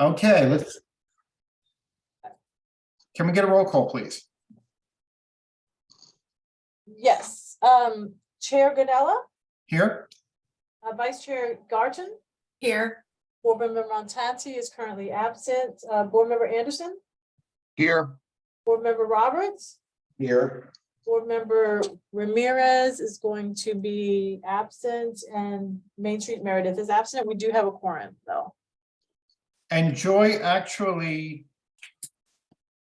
Okay, can we get a roll call, please? Yes, Chair Ganella, Here? Vice Chair Garton, Here. Board Member Montanti is currently absent, Board Member Anderson, Here. Board Member Roberts, Here. Board Member Ramirez is going to be absent, and Main Street Meredith is absent. We do have a quorum, though. And Joy actually,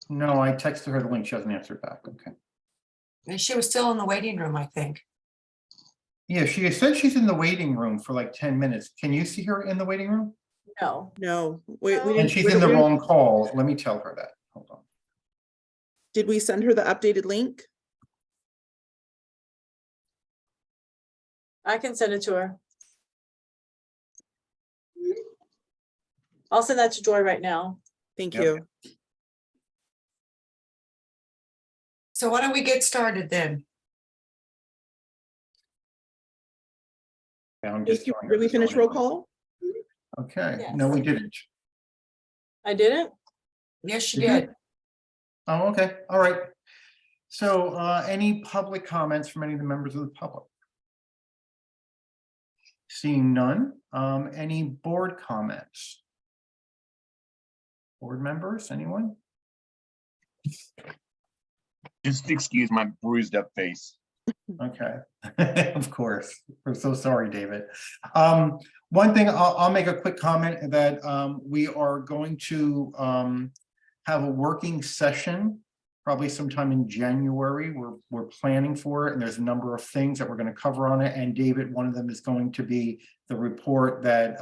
no, I texted her the link. She hasn't answered back. Okay. And she was still in the waiting room, I think. Yeah, she said she's in the waiting room for like 10 minutes. Can you see her in the waiting room? No. No, we And didn't. And she's in the wrong call. Let me tell her that. Hold on. Did we send her the updated link? I can send it to her. I'll send that to Joy right now. Thank Yep. you. So why don't we get started then? Yeah, I'm just Did telling her we what's finish going roll on. call? Okay, no, we didn't. I didn't? Yes, she Did you? did. Oh, okay, all right. So any public comments from any of the members of the public? Seeing none, any board comments? Board members, anyone? Just excuse my bruised up face. Okay, of course. We're so sorry, David. One thing, I'll make a quick comment that we are going to have a working session probably sometime in January. We're planning for it, and there's a number of things that we're going to cover on it. And David, one of them is going to be the report that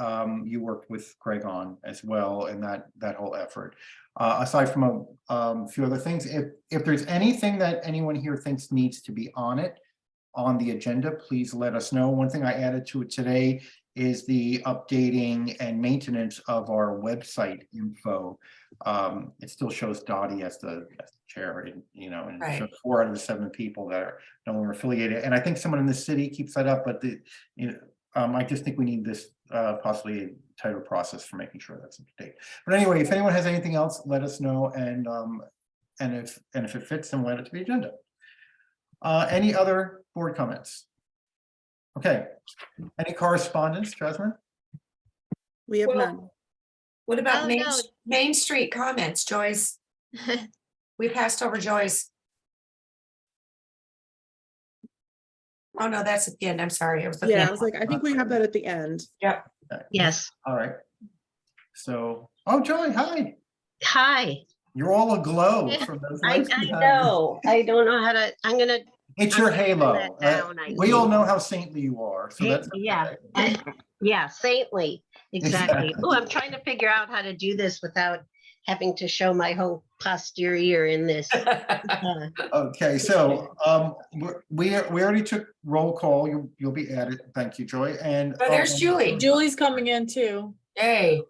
you worked with Greg on as well, and that whole effort. Aside from a few other things, if there's anything that anyone here thinks needs to be on the agenda, please let us know. One thing I added to it today is the updating and maintenance of our website info. It still shows Dottie as the chair, and and it shows 4 out of the 7 people that are no longer affiliated. And I think someone in the city keeps that up, but I just think we need this possibly a tighter process for making sure that's up to date. But anyway, if anyone has anything else, let us know, and if it fits, then we'll add it to the agenda. Any other board comments? Okay. Any correspondence, Jasmine? We have Well, none. What about Oh, no. Main Street comments, Joyce? We passed over Joyce. Oh, no, that's at the end. I'm sorry. I was looking Yeah, at- I was like, I think we have that at the end. Yeah. Yes. All right. So, oh, Joy, hi. Hi. You're all aglow from those I lights behind you. know. I don't know how to, I'm gonna, It's your I'm gonna turn halo. that down, I We all think. know how saintly you are, so that's yeah. okay. Yeah, saintly. Exactly. Exactly. Oh, I'm trying to figure out how to do this without having to show my whole posterior in this. Okay, so we already took roll call. You'll be added. Thank you, Joy. And Oh, there's Julie. Julie's coming in too. Hey,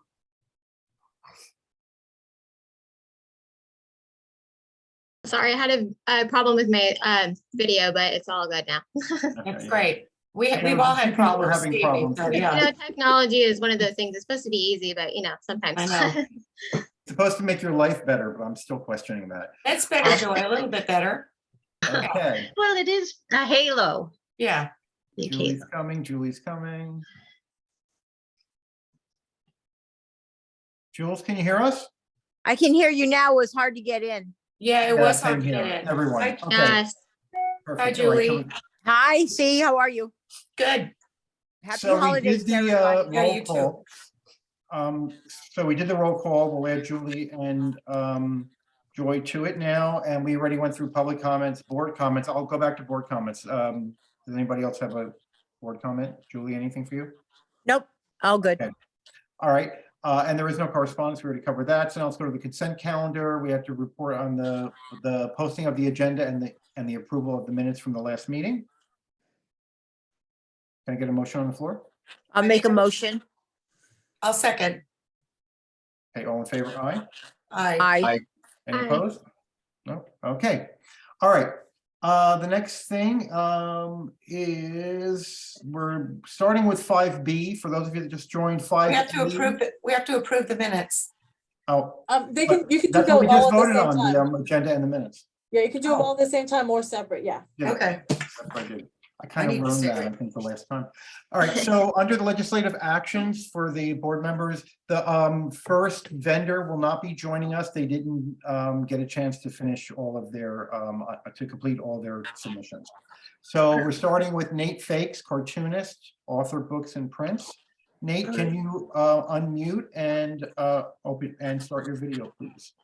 Sorry, I had a problem with my video, but it's all good now. that's Okay, great. We've Yeah, all some had people are problems, having Stevie, problems so with You yeah. know, technology is one of those things. It's supposed to be easy, but sometimes. I know. It's supposed to make your life better, but I'm still questioning that. That's better, Joy, a little bit better. Okay, Well, it is a halo. Yeah. Big Julie's halo. coming. Julie's coming. Jules, can you hear us? I can hear you now. It was hard to get in. Yeah, it Yeah, was same hard to here. get in. Everyone. Hi, Okay. Yes. Perfect. Hi, All right, so Julie. Hi, C. How are you? Good. Happy So we holidays, did the everybody. Yeah, roll you too. call. So we did the roll call. We'll add Julie and Joy to it now, and we already went through public comments, board comments. I'll go back to board comments. Does anybody else have a board comment? Julie, anything for you? Nope. All good. Okay. All right, and there is no correspondence. We already covered that. So now let's go to the consent calendar. We have to report on the posting of the agenda and the approval of the minutes from the last meeting. Can I get a motion on the floor? I'll make a motion. I'll second. Okay, all in favor? Aye. Aye. Any Aye. opposed? No? Okay. All right. The next thing is we're starting with 5B. For those of you that just joined, 5B. We have to approve it. We have to approve the minutes. Oh, They can, you can do that's what we them just all at the voted same on, the time. agenda and the minutes. Yeah, you can do them all at the same time or separate, yeah. Yeah, Okay. that's what I did. I kind need of to learned see that, I it. think, the last time. All right, so under the legislative actions for the board members, the first vendor will not be joining us. They didn't get a chance to finish all of their, to complete all their submissions. So we're starting with Nate Fakes, cartoonist, author books and prints. Nate, can you unmute and open and start your video, please?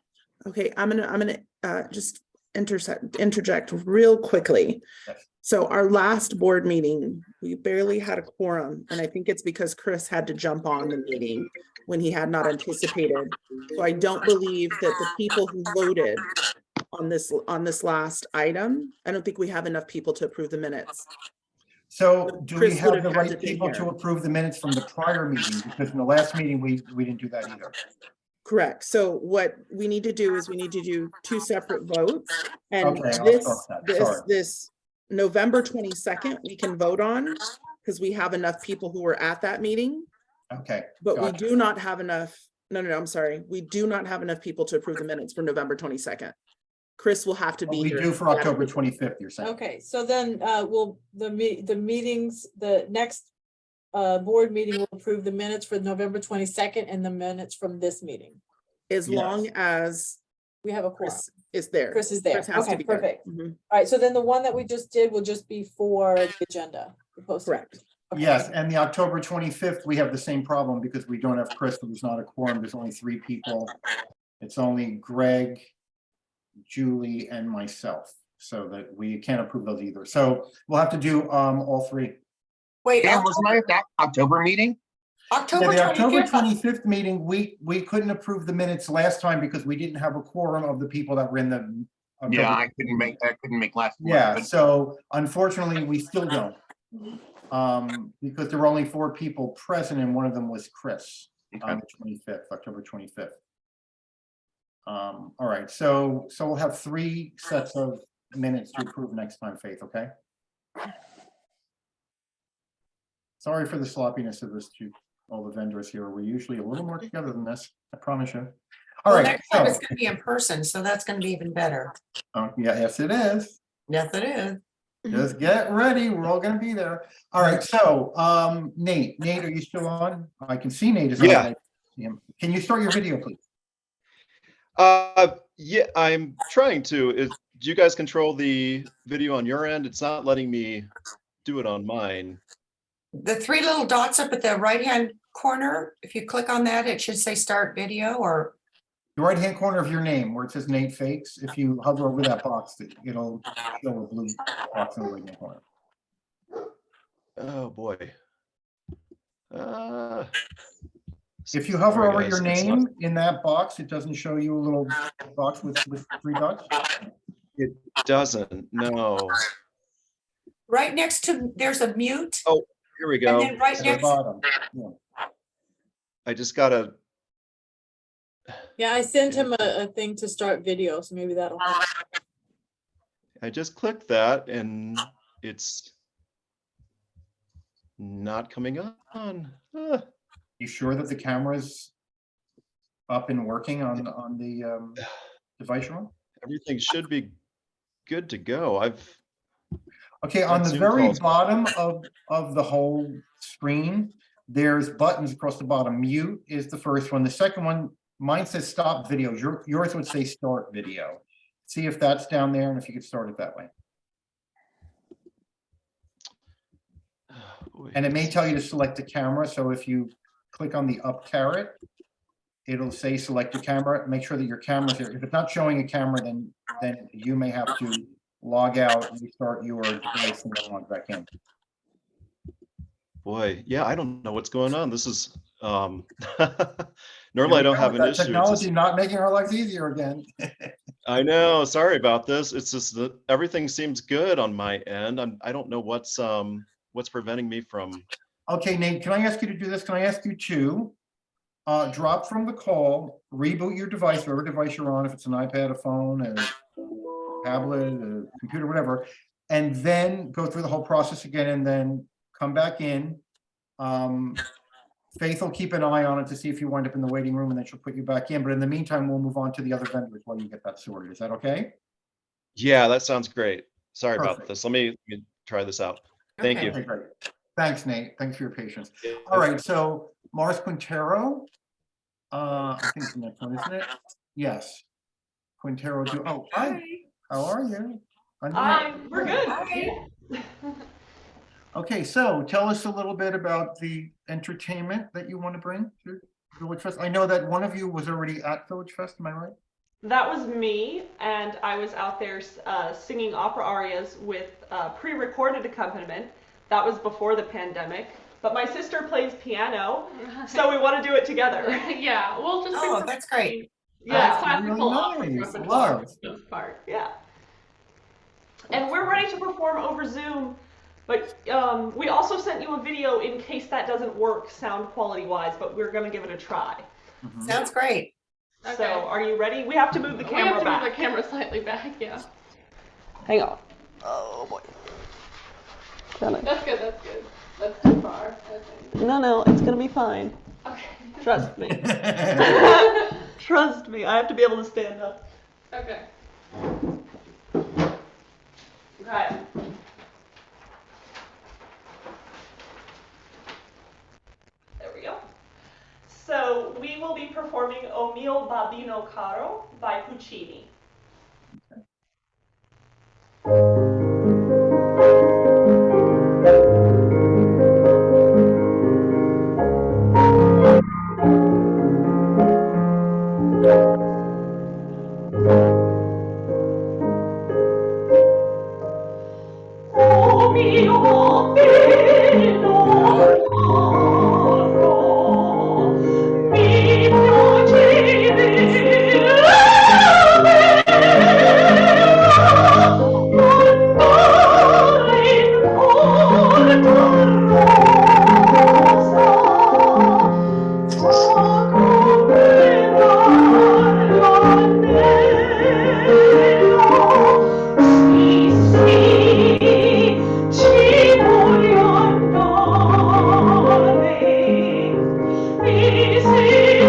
Okay, I'm gonna just interject real quickly. Yes. So our last board meeting, we barely had a quorum, and I think it's because Chris had to jump on the meeting when he had not anticipated. So I don't believe that the people who voted on this last item, I don't think we have enough people to approve the minutes. So do we Chris would have the have had to right be people to here. approve the minutes from the prior meeting? Because in the last meeting, we didn't do that either. Correct. So what we need to do is we need to do two separate votes. And Okay, I'll this, start that. Sorry. this November 22nd, we can vote on because we have enough people who were at that meeting, Okay. but we gotcha. do not have enough. No, I'm sorry. We do not have enough people to approve the minutes for November 22nd. Chris will have to But be we here. do for October 25th, you're saying? Okay, so then the meetings, the next board meeting will approve the minutes for November 22nd and the minutes from this meeting. As Yes. long as We have a quorum. Chris is there. Chris is there. Chris has to Okay, be there. perfect. Mhm. All right, so then the one that we just did will just be for the agenda. the posting. Correct. Okay. Yes, and the October 25th, we have the same problem because we don't have Chris, so there's not a quorum. There's only 3 people. It's only Greg, Julie, and myself, so that we can't approve those either. So we'll have to do all 3. Wait, Dan, wasn't I at that October meeting? Yeah, October the October 25th. 25th meeting, we couldn't approve the minutes last time because we didn't have a quorum of the people that were in the. Yeah, October- I couldn't make last one. Yeah, but- so unfortunately, we still don't. Because there were only 4 people present and one of them was Chris on the 25th, October 25th. All right, so we'll have 3 sets of minutes to approve next time, Faith, okay? Sorry for the sloppiness of this to all the vendors here. We're usually a little more together than this, I promise you. All Well, right, next time so, it's gonna be in person, so that's gonna be even better. yeah, yes, it is. Yes, it is. Just get ready. We're all gonna be there. All right, so Nate, are you still on? I can see Nate is on. Yeah. Can you start your video, please? Yeah, I'm trying to. Do you guys control the video on your end? It's not letting me do it on mine. The 3 little dots up at the right-hand corner, if you click on that, it should say start video or, The right-hand corner of your name where it says Nate Fakes, if you hover over that box, it'll show a blue box in the right-hand corner. Oh boy. If you hover Sorry, over guys, your it's name in that box, it doesn't show you a little box with 3 dots? It doesn't. No. right next to, there's a mute. Here we And go. then right At the next, bottom. Yeah. I just gotta. Yeah, I sent him a thing to start video, so maybe that'll help. I just clicked that and it's not coming on. You sure that the camera's up and working on the device you're on? Everything should be good to go. Okay, on That the Zoom very call's- bottom of the whole screen, there's buttons across the bottom. Mute is the first one. The second one, mine says stop video. Yours would say start video. See if that's down there and if you could start it that way. Boy, And it may tell you to select the camera. So if you click on the up caret, it'll say select your camera. Make sure that your camera's here. If it's not showing a camera, then you may have to log out, restart your device and then log back in. Boy, yeah, I don't know what's going on. This is normally I don't have an That issue. It's Technology just- not making our lives easier again. I know, sorry about this. It's just that everything seems good on my end. I don't know what's preventing me from. Okay, Nate, can I ask you to do this? Can I ask you to drop from the call, reboot your device, whatever device you're on, if it's an iPad, a phone, a tablet, a computer, whatever, and then go through the whole process again and then come back in, Faith will keep an eye on it to see if you wind up in the waiting room, and then she'll put you back in. But in the meantime, we'll move on to the other vendors while you get that sorted. Is that okay? Yeah, that sounds great. Sorry about Perfect. this. Let me try this out. Thank Okay. you. Okay, great. Thanks, Nate. Thanks for your patience. Yeah. All right, so Mars Quintero. I think it's the next one, isn't it? Yes. Quintero, oh, hi, how are you? We're good. Hi. Okay, so tell us a little bit about the entertainment that you want to bring to Village Fest. I know that one of you was already at Village Fest, am I right? That was me, and I was out there singing opera arias with pre-recorded accompaniment. That was before the pandemic. But my sister plays piano, so we want to do it together. Yeah, we'll just Oh, that's great. Yeah, classical opera nice. repertoire Love. for the most part. yeah. And we're ready to perform over Zoom, but we also sent you a video in case that doesn't work sound quality-wise, but we're going to give it a try. Mhm. Sounds great. So, Okay. are you ready? We have to move the We camera have to back. move the camera slightly back, yeah. Hang on. Oh boy. That's good, that's good. That's too far, I think. No, it's gonna be fine. Okay. Trust me. Trust me. I have to be able to stand up. Okay. Okay. There we go. So we will be performing O mio babbino caro by Puccini. O mio babbino caro, mi piacevi ci voglio andare, mi sei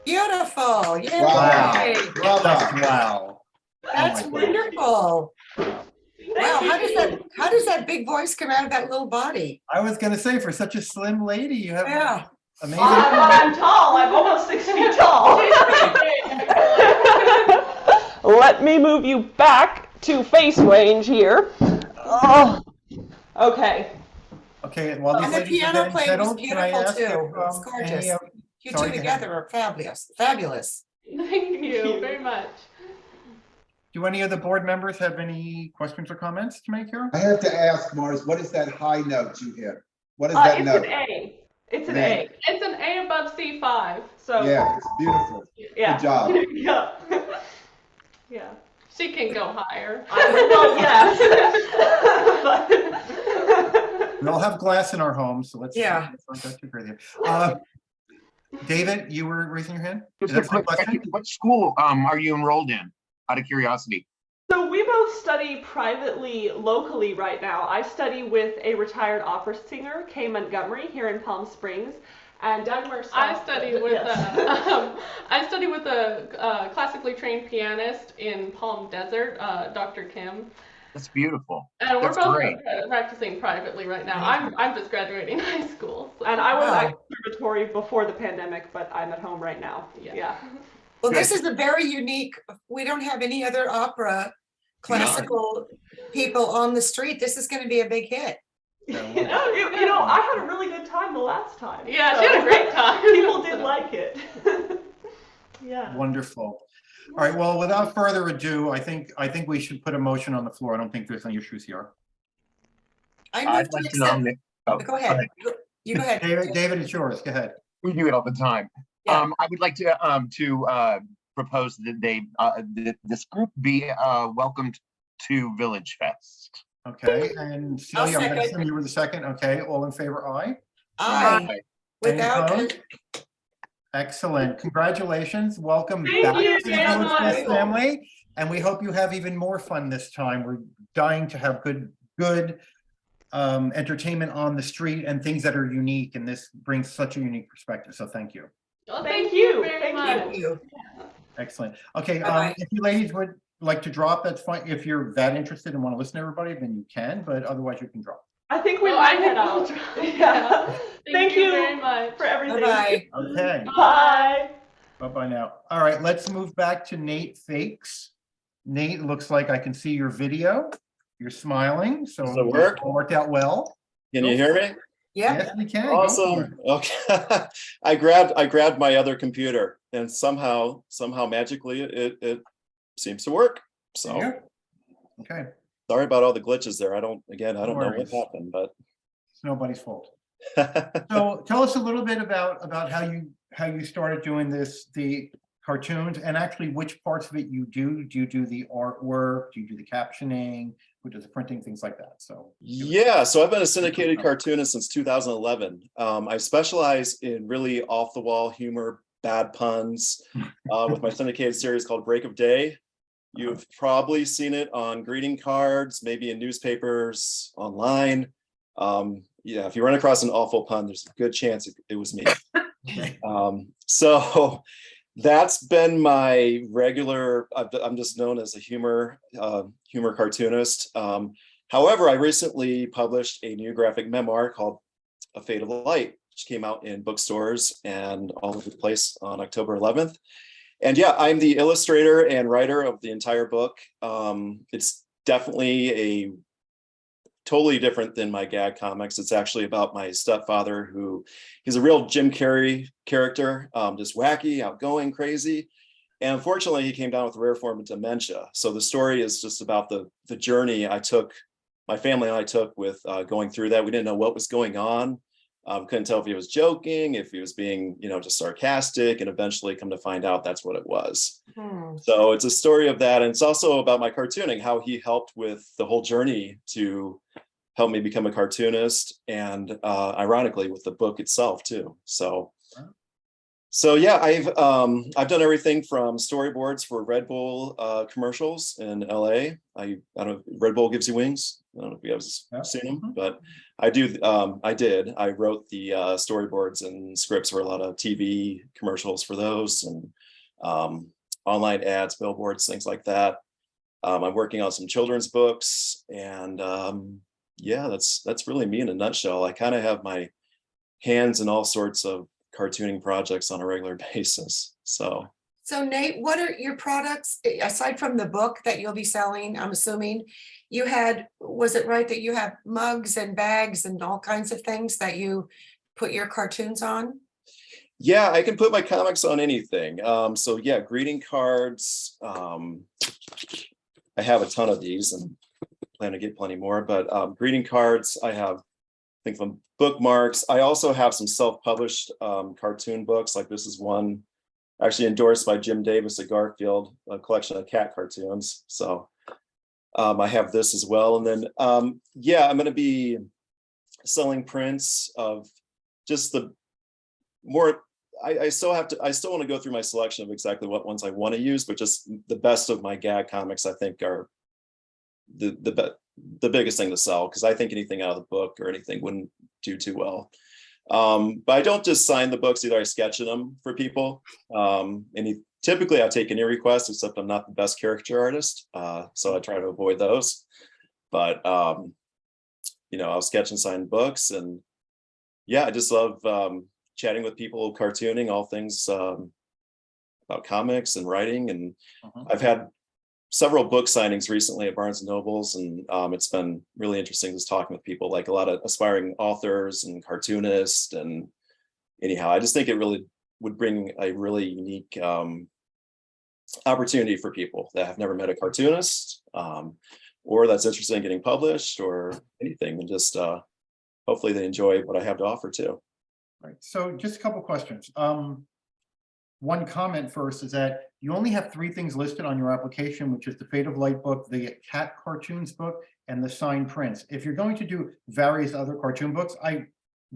Beautiful. Yay. Wow. That's wow. That's God. wonderful. Wow, how does that big voice come out of that little body? I was gonna say, for such a slim lady, you have Yeah. amazing. I'm tall. I'm almost 6 feet tall. Let me move you back to face range here. Oh. Okay. Okay, while these And the ladies are piano getting playing was settled, can I beautiful ask too. if, It was gorgeous. any, You sorry, two go ahead. together are fabulous. Fabulous. Thank you very much. Do any of the board members have any questions or comments to make here? I have to ask, Mars, what is that high note you hear? What is that It's note? an A. It's an An A. A. It's an A above C5, so. Yeah, it's beautiful. Yeah. Good job. Yeah. Yeah. She can go higher. Well, yes. We all have glass in our homes, so let's. Yeah. let's not go too crazy. David, you were raising your hand? Is Just a that the quick question. What school are you enrolled in? Out of curiosity. So we both study privately, locally right now. I study with a retired opera singer, Kay Montgomery, here in Palm Springs. And Dagmar, I study with yes. I study with a classically trained pianist in Palm Desert, Dr. Kim. That's beautiful. And we're That's both great. practicing privately right now. I'm just graduating high school. So. And I was Wow. at conservatory before the pandemic, but I'm at home right now. Yeah. Well, this is a very unique, we don't have any other opera classical people on the street. This is going to be a big hit. No, you know, I had a really good time the last time. Yeah, so she had a great time. People did like it. Yeah. Wonderful. All right, well, without further ado, I think we should put a motion on the floor. I don't think there's any issues here. I move I'd to like to accept. nominate. Oh, Go ahead. You go ahead. David, it's yours. Go ahead. We do it all the time. Yeah. I would like to propose that this group be welcomed to VillageFest. Okay, and Celia, I'm gonna second. assume you were the second. Okay, all in favor, aye? Aye. Any Without, opposed? Excellent. Congratulations. Welcome Thank back you to the very VillageFest much. family. And we hope you have even more fun this time. We're dying to have good entertainment on the street and things that are unique. And this brings such a unique perspective. So thank you. Well, Thank you. very Thank much. thank you. Excellent. Okay, Bye-bye. if you ladies would like to drop, that's fine. If you're that interested and want to listen to everybody, then you can, but otherwise you can drop. I think we Oh, might I head think out. we'll Yeah. Thank you very much. for everything. Bye-bye. Okay, Bye. bye-bye now. All right, let's move back to Nate Fakes. Nate, looks like I can see your video. You're smiling, so Does it work? all worked out well. Can you hear me? Yeah. Yes, we can. Go for Awesome. it. Okay. I grabbed my other computer and somehow magically it seems to work. So Yeah. Okay, sorry about all the glitches there. I don't know what worries. happened, but it's nobody's fault. So tell us a little bit about how you started doing the cartoons, and actually which parts of it you do. Do you do the artwork? Do you do the captioning? Who does the printing, things like that? So yeah, so I've been a syndicated cartoonist since 2011. I specialize in really off-the-wall humor, bad puns, with my syndicated series called Break of Day. You've probably seen it on greeting cards, maybe in newspapers, online. Yeah, if you run across an awful pun, there's a good chance it was me. So that's been my regular, I'm just known as a humor cartoonist. However, I recently published a new graphic memoir called A Fate of Light, which came out in bookstores and all over the place on October 11th. And yeah, I'm the illustrator and writer of the entire book. It's definitely a totally different than my gag comics. It's actually about my stepfather, who he's a real Jim Carrey character, just wacky, outgoing, crazy. And unfortunately, he came down with a rare form of dementia. So the story is just about the journey my family and I took with going through that. We didn't know what was going on. Couldn't tell if he was joking, if he was being, just sarcastic, and eventually come to find out that's what it was. So it's a story of that. And it's also about my cartooning, how he helped with the whole journey to help me become a cartoonist, and ironically with the book itself too. So yeah, I've done everything from storyboards for Red Bull commercials in LA. I don't know, Red Bull gives you wings. I don't know if you guys seen them, but I did. I wrote the storyboards and scripts for a lot of TV commercials for those, and online ads, billboards, things like that. I'm working on some children's books, and yeah, that's really me in a nutshell. I kind of have my hands in all sorts of cartooning projects on a regular basis. So Nate, what are your products aside from the book that you'll be selling? I'm assuming you was it right that you have mugs and bags and all kinds of things that you put your cartoons on? yeah, I can put my comics on anything. So yeah, greeting cards. I have a ton of these and plan to get plenty more, but greeting cards, I have, I think, some bookmarks. I also have some self-published cartoon books. Like this is one actually endorsed by Jim Davis at Garfield, a collection of cat cartoons. So I have this as well. And then, yeah, I'm going to be selling prints of just the more, I still want to go through my selection of exactly what ones I want to use, but just the best of my gag comics, I think, are the biggest thing to sell, because I think anything out of the book or anything wouldn't do too well. But I don't just sign the books, either I sketch them for people. Typically I take any request, except I'm not the best caricature artist. So I try to avoid those. But I'll sketch and sign books, and yeah, I just love chatting with people, cartooning, all things about comics and writing. And I've had several book signings recently at Barnes and Nobles, and it's been really interesting just talking with people, like a lot of aspiring authors and cartoonists. And anyhow, I just think it really would bring a really unique opportunity for people that have never met a cartoonist, or that's interested in getting published or anything, and just hopefully they enjoy what I have to offer too. Right, so just a couple questions. One comment first is that you only have 3 things listed on your application, which is the Fate of Light book, the cat cartoons book, and the signed prints. If you're going to do various other cartoon books, I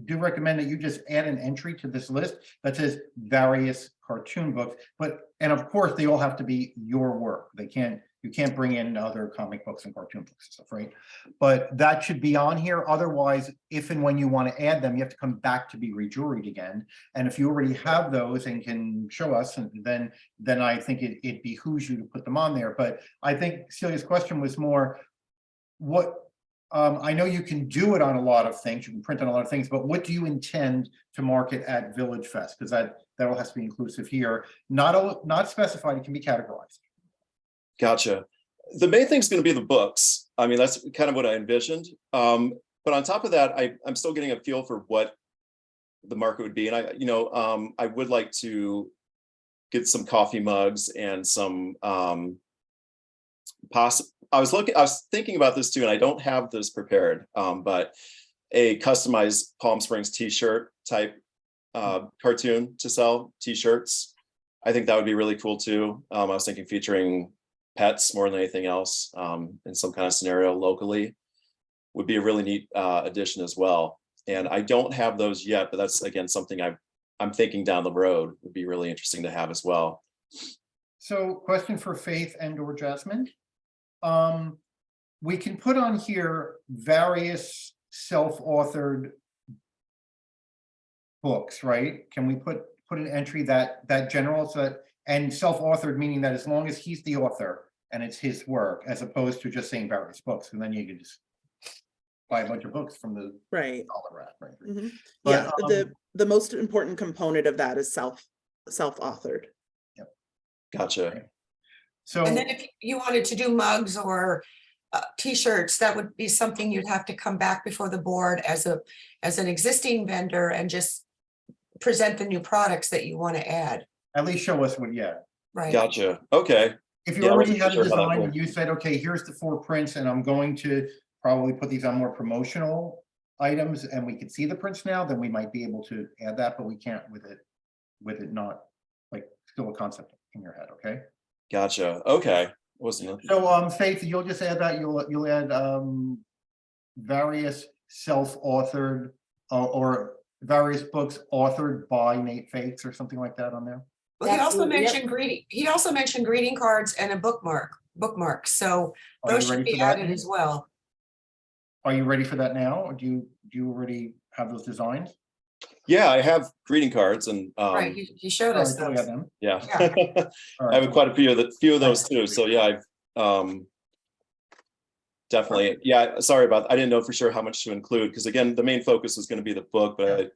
do recommend that you just add an entry to this list that says various cartoon books. And of course, they all have to be your work. You can't bring in other comic books and cartoon books and stuff, right? But that should be on here. Otherwise, if and when you want to add them, you have to come back to be rejuried again. And if you already have those and can show us, and then I think it behooves you to put them on there. But I think Celia's question was more, I know you can do it on a lot of things, you can print on a lot of things, but what do you intend to market at Village Fest? Because that all has to be inclusive here, not specified, it can be categorized. Gotcha. The main thing is going to be the books. I mean, that's kind of what I envisioned. But on top of that, I'm still getting a feel for what the market would be. And I would like to get some coffee mugs and some I was thinking about this too, and I don't have this prepared, but a customized Palm Springs t-shirt type cartoon to sell, t-shirts. I think that would be really cool too. I was thinking featuring pets more than anything else, in some kind of scenario locally would be a really neat addition as well. And I don't have those yet, but that's again something I'm thinking down the road would be really interesting to have as well. So question for Faith and or Jasmine. We can put on here various self-authored books, right? Can we put an entry that general, so that, and self-authored meaning that as long as he's the author and it's his work, as opposed to just saying various books, and then you can just buy a bunch of books from the Right. dollar rack, right? Mhm. But, Yeah, the most important component of that is self-authored. Gotcha. So, And then if you wanted to do mugs or t-shirts, that would be something you'd have to come back before the board as an existing vendor and just present the new products that you want to add. at least show us what, yeah. Right. Gotcha. Okay. If you Yeah, I already wasn't had a sure how that design and worked. you said, okay, here's the 4 prints, and I'm going to probably put these on more promotional items, and we can see the prints now, then we might be able to add that, but we can't with it not, like, still a concept in your head, okay? Gotcha. Okay. Wasn't So Faith, you'll just add that, you'll add various self-authored or various books authored by Nate Faith or something like that on there. Well, he also Absolutely, yep. mentioned greeting cards and a bookmark. So Are you those should ready be for that, added Nate? as well. Are you ready for that now? Or do you already have those designs? Yeah, I have greeting cards and Right, you showed All us right, so we those. got them. yeah. All I right. have quite a few of those too. So yeah, I've definitely, yeah, sorry about, I didn't know for sure how much to include, because again, the main focus is going to be the book, but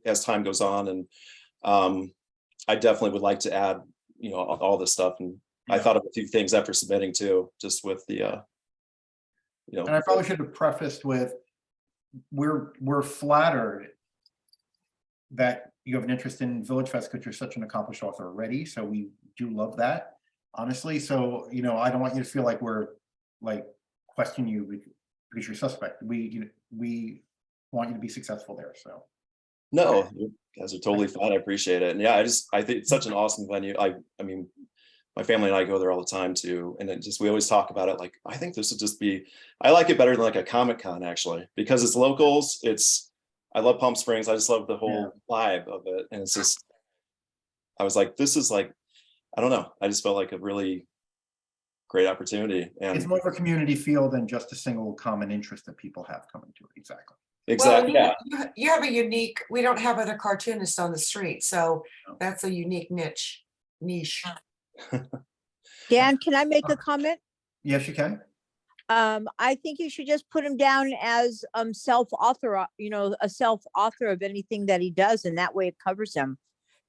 as time goes on, and I definitely would like to add, all this stuff. And I thought of a few things after submitting too, just with the, And I probably should have prefaced with, we're flattered that you have an interest in Village Fest because you're such an accomplished author already. So we do love that, honestly. So, I don't want you to feel like we're like questioning you because you're suspect. We want you to be successful there. So. no, you guys are totally fine. I appreciate it. And yeah, I think it's such an awesome venue. I mean, my family and I go there all the time too. And we always talk about it. Like, I think this would just be, I like it better than like a Comic-Con actually, because it's locals. I love Palm Springs. I just love the whole vibe of it. And it's just, I was like, this is like, I don't know. I just felt like a really great opportunity. It's And more of a community feel than just a single common interest that people have coming to it. Exactly. exactly, Well, yeah. you have a unique, we don't have other cartoonists on the street, so No. that's a unique niche. Dan, can I make a comment? Yes, you can. I think you should just put him down as self-author, a self-author of anything that he does, and that way it covers him.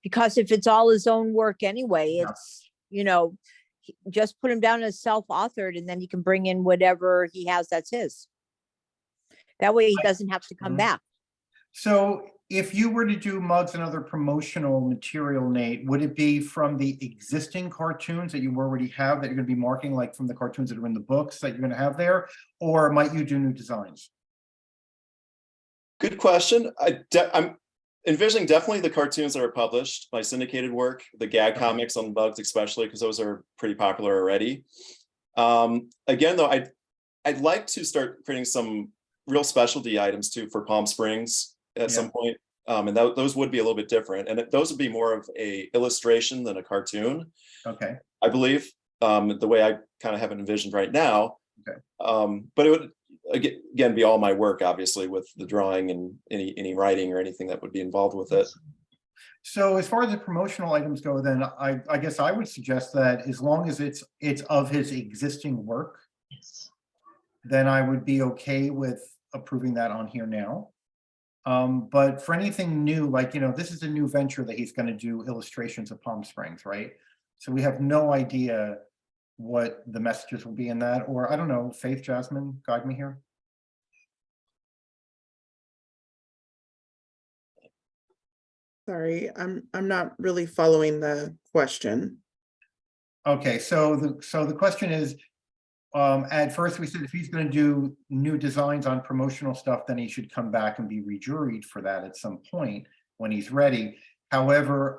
Because if it's all his own work anyway, Yeah. it's, just put him down as self-authored, and then he can bring in whatever he has that's his. That way he doesn't have to come Mhm. back. So if you were to do mugs and other promotional material, Nate, would it be from the existing cartoons that you already have that you're going to be marking, like from the cartoons that are in the books that you're going to have there, or might you do new designs? Good question. I'm envisioning definitely the cartoons that are published, my syndicated work, the gag comics on bugs especially, because those are pretty popular already. Again, though, I'd like to start creating some real specialty items too for Palm Springs at some point. And those would be a little bit different. And those would be more of a illustration than a cartoon. Okay. I believe, the way I kind of have it envisioned right now. Okay. But it would, again, be all my work, obviously, with the drawing and any writing or anything that would be involved with it. So as far as the promotional items go, then I guess I would suggest that as long as it's of his existing work, Yes. then I would be okay with approving that on here now. But for anything new, like, this is a new venture that he's going to do illustrations of Palm Springs, right? So we have no idea what the messages will be in that, or I don't know, Faith, Jasmine, guide me here. Sorry, I'm not really following the question. Okay, so the question is, at first we said if he's going to do new designs on promotional stuff, then he should come back and be rejuried for that at some point when he's ready. However,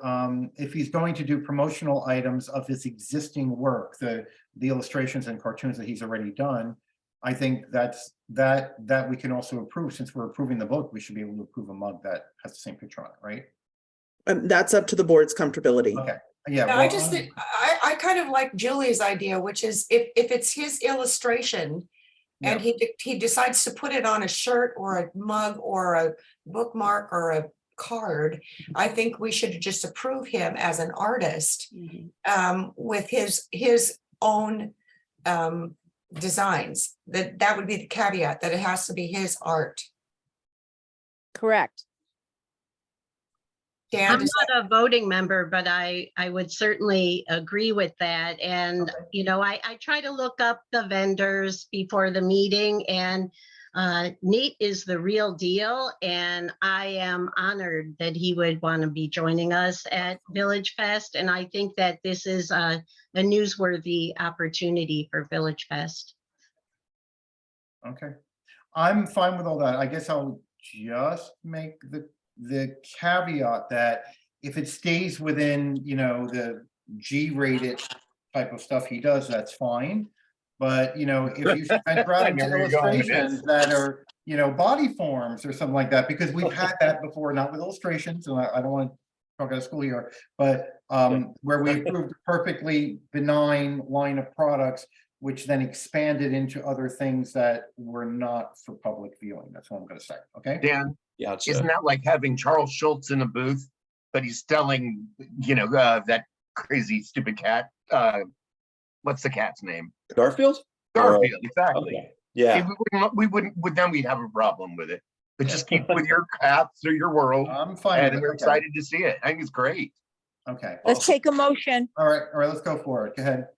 if he's going to do promotional items of his existing work, the illustrations and cartoons that he's already done, I think that we can also approve. Since we're approving the book, we should be able to approve a mug that has the same picture on it, right? That's up to the board's comfortability. Okay, yeah. I just think, I kind of like Julie's idea, which is if it's his illustration and he decides to put it on a shirt or a mug or a bookmark or a card, I think we should just approve him as an artist with his own designs. That would be the caveat, that it has to be his art. Correct. Dan, I'm not a voting member, but I would certainly agree with that. And, I try to look up the vendors before the meeting, and Nate is the real deal. And I am honored that he would want to be joining us at Village Fest. And I think that this is a newsworthy opportunity for Village Fest. Okay, I'm fine with all that. I guess I'll just make the caveat that if it stays within, the G-rated type of stuff he does, that's fine. But, if you should venture out into illustrations that are, body forms or something like that, because we've had that before, not with illustrations, and I don't want to talk out of school here, but where we approved a perfectly benign line of products, which then expanded into other things that were not for public viewing. That's what I'm going to say. Okay. Dan, Yeah, isn't that like having Charles Schultz in a booth, but he's selling, that crazy stupid cat? What's the cat's name? Garfield? Garfield, exactly. Okay. Yeah. We wouldn't, then we'd have a problem with it. But just keep with your cats or your world. I'm fine. And with it. we're Okay. excited to see it. I think it's great. Okay. Let's take a motion. All right, let's go for it. Go ahead.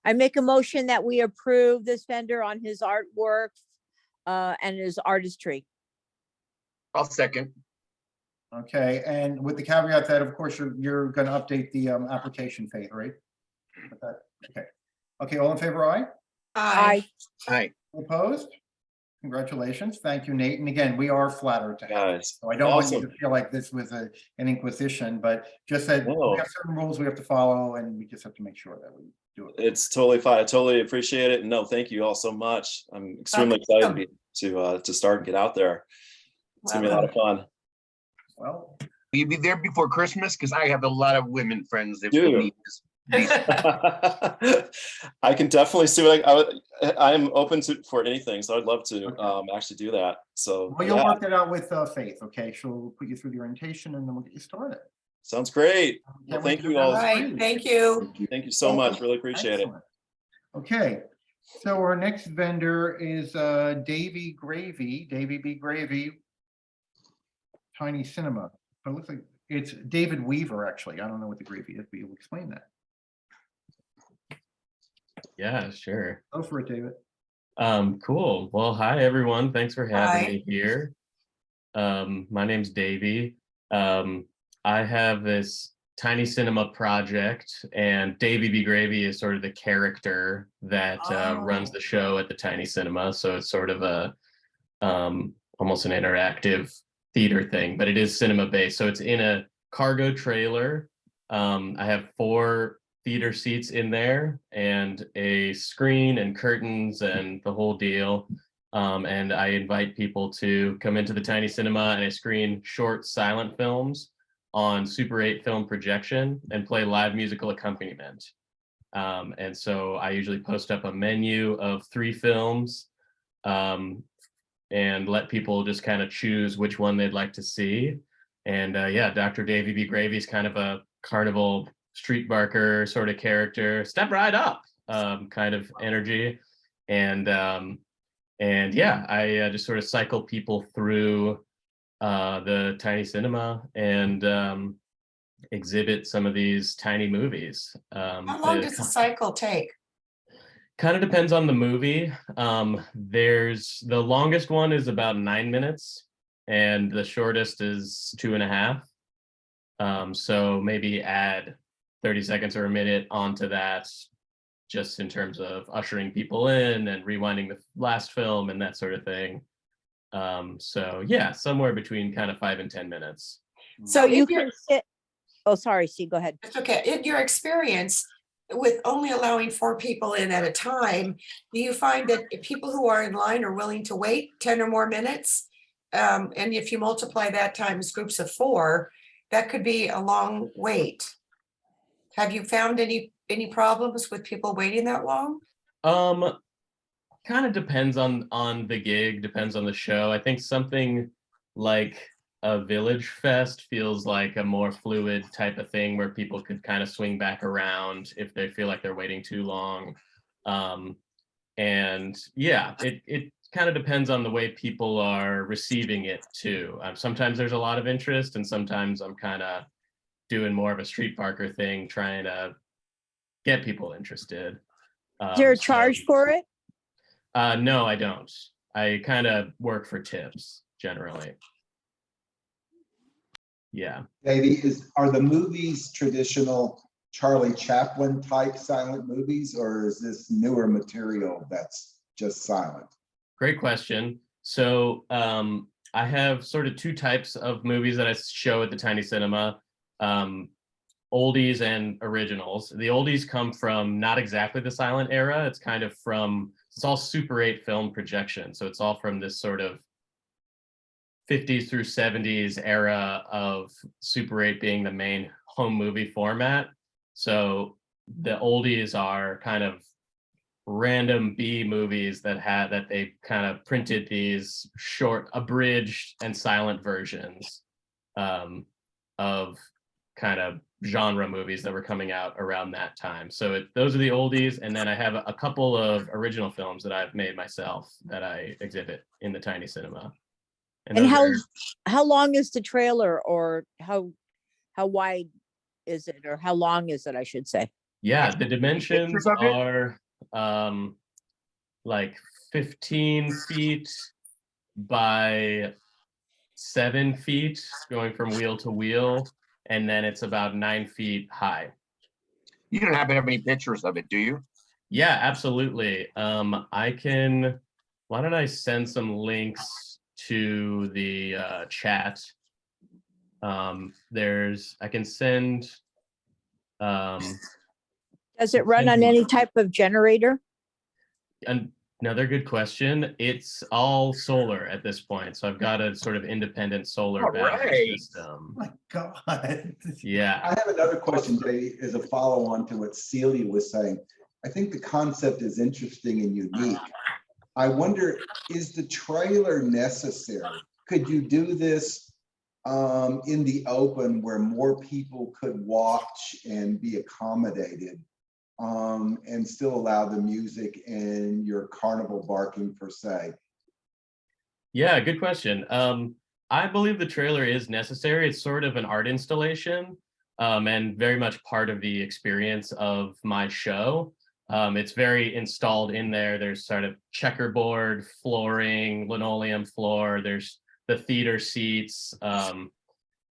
I make a motion that we approve this vendor on his artwork and his artistry. I'll second. Okay, and with the caveat that, of course, you're going to update the application, Faith, right? Okay. Okay, all in favor, aye? Aye. Hi. Opposed? Congratulations. Thank you, Nate. And again, we are flattered to have you. Guys. So I don't want you Awesome. to feel like this was an inquisition, but just that No. we have certain rules we have to follow, and we just have to make sure that we do it. It's totally fine. I totally appreciate it. And no, thank you all so much. I'm extremely excited to start and get out there. It's gonna be a lot of fun. Well, Will you be there before Christmas? Because I have a lot of women friends that Dude. will need this I can definitely see what I'm open to for anything, so I'd love to actually do that. So Well, you'll yeah, work that out with Faith, okay? She'll put you through the orientation and then we'll get you started. sounds great. Can't Well, wait thank to you hear all. All about right, it. thank you. Thank you so much. Really appreciate it. Excellent. Okay, so our next vendor is Davy Gravy, Davy B Gravy, Tiny Cinema. But it looks like it's David Weaver, actually. I don't know what the gravy is, but you'll explain that. Yeah, sure. Go for it, David. Cool. Well, hi everyone. Thanks for having Hi. me here. My name's Davey. I have this tiny cinema project, and Davey B Gravy is sort of the character that runs the show at the tiny cinema. So it's sort of a almost an interactive theater thing, but it is cinema based. So it's in a cargo trailer. I have 4 theater seats in there and a screen and curtains and the whole deal. And I invite people to come into the tiny cinema, and I screen short silent films on Super 8 film projection and play live musical accompaniment. And so I usually post up a menu of 3 films and let people just kind of choose which one they'd like to see. And yeah, Dr. Davy B Gravy is kind of a carnival street barker sort of character, step right up kind of energy. And yeah, I just sort of cycle people through the tiny cinema and exhibit some of these tiny movies. How long does the cycle take? Kind of depends on the movie. There's the longest one is about 9 minutes, and the shortest is 2.5. So maybe add 30 seconds or a minute onto that, just in terms of ushering people in and rewinding the last film and that sort of thing. So yeah, somewhere between kind of 5 and 10 minutes. So you if you're- can sit, oh, sorry, Steve, go ahead. It's okay. In your experience, with only allowing 4 people in at a time, do you find that if people who are in line are willing to wait 10 or more minutes? And if you multiply that times groups of 4, that could be a long wait. Have you found any problems with people waiting that long? Kind of depends on the gig, depends on the show. I think something like a VillageFest feels like a more fluid type of thing where people could kind of swing back around if they feel like they're waiting too long. And yeah, it kind of depends on the way people are receiving it too. Sometimes there's a lot of interest, and sometimes I'm kind of doing more of a street barker thing, trying to get people interested. Is there a charge for it? No, I don't. I kind of work for tips generally. Yeah. Davey, are the movies traditional Charlie Chaplin type silent movies, or is this newer material that's just silent? Great question. So I have sort of 2 types of movies that I show at the tiny cinema. Oldies and originals. The oldies come from not exactly the silent era. It's kind of from, it's all Super 8 film projection. So it's all from this sort of 50s through 70s era of Super 8 being the main home movie format. So the oldies are kind of random B movies that they kind of printed these short, abridged and silent versions of kind of genre movies that were coming out around that time. So those are the oldies, and then I have a couple of original films that I've made myself that I exhibit in the tiny cinema. And how long is the trailer, or how wide is it, or how long is it, I should say? Yeah, the dimensions are like 15 feet by 7 feet going from wheel to wheel, and then it's about 9 feet high. You don't happen to have any pictures of it, do you? Yeah, absolutely. I can, why don't I send some links to the chat. I can send. Does it run on any type of generator? And Another good question. It's all solar at this point. So I've got a sort of independent solar All battery right. system. My God. Yeah. I have another question, Jay, as a follow-on to what Celia was saying. I think the concept is interesting and unique. I wonder, is the trailer necessary? Could you do this in the open where more people could watch and be accommodated and still allow the music and your carnival barking per se? Yeah, good question. I believe the trailer is necessary. It's sort of an art installation, and very much part of the experience of my show. It's very installed in there. There's sort of checkerboard flooring, linoleum floor. There's the theater seats.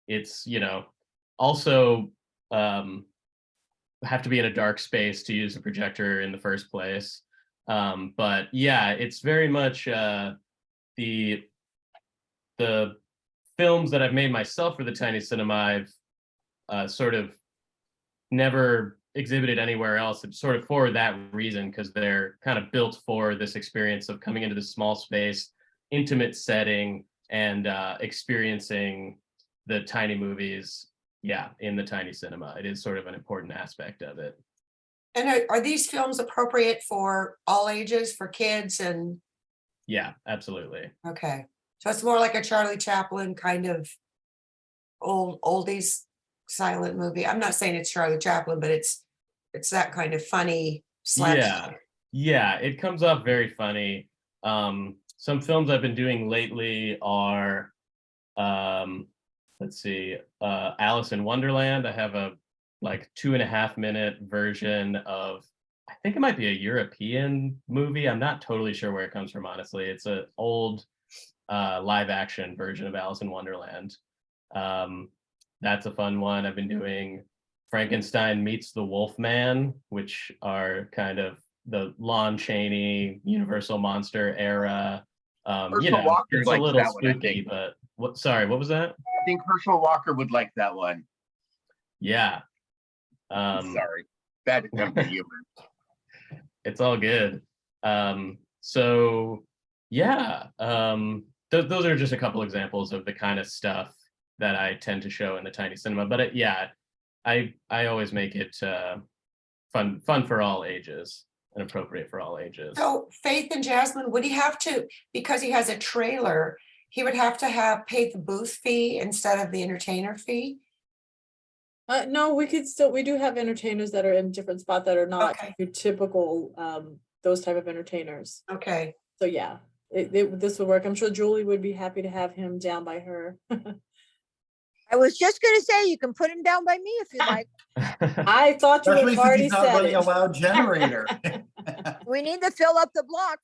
It's, also have to be in a dark space to use a projector in the first place. But yeah, it's very much the films that I've made myself for the Tiny Cinema, I've sort of never exhibited anywhere else. It's sort of for that reason, because they're kind of built for this experience of coming into this small space, intimate setting, and experiencing the tiny movies, in the tiny cinema. It is sort of an important aspect of it. And are these films appropriate for all ages, for kids and? Yeah, absolutely. Okay, so it's more like a Charlie Chaplin kind of oldies silent movie. I'm not saying it's Charlie Chaplin, but it's that kind of funny slapstick. Yeah, it comes off very funny. Some films I've been doing lately are, let's see, Alice in Wonderland. I have a 2.5-minute version of, I think it might be a European movie. I'm not totally sure where it comes from, honestly. It's an old live action version of Alice in Wonderland. That's a fun one. I've been doing Frankenstein Meets the Wolfman, which are kind of the Lon Chaney Universal Monster era. Herschel Walker it's a likes little that one, I spooky, think. but what was that? I think Herschel Walker would like that one. Yeah. Sorry, bad attempt at humor. It's all good. So yeah, those are just a couple examples of the kind of stuff that I tend to show in the tiny cinema. But I always make it fun for all ages and appropriate for all ages. So Faith and Jasmine, would he have to, because he has a trailer, he would have to pay the booth fee instead of the entertainer fee? No, we do have entertainers that are in different spots that are not your typical, those type of entertainers. Okay. So yeah, this would work. I'm sure Julie would be happy to have him down by her. I was just gonna say, you can put him down by me if you like. I thought you Especially had since already he's not said running it. a loud generator. We need to fill up the block.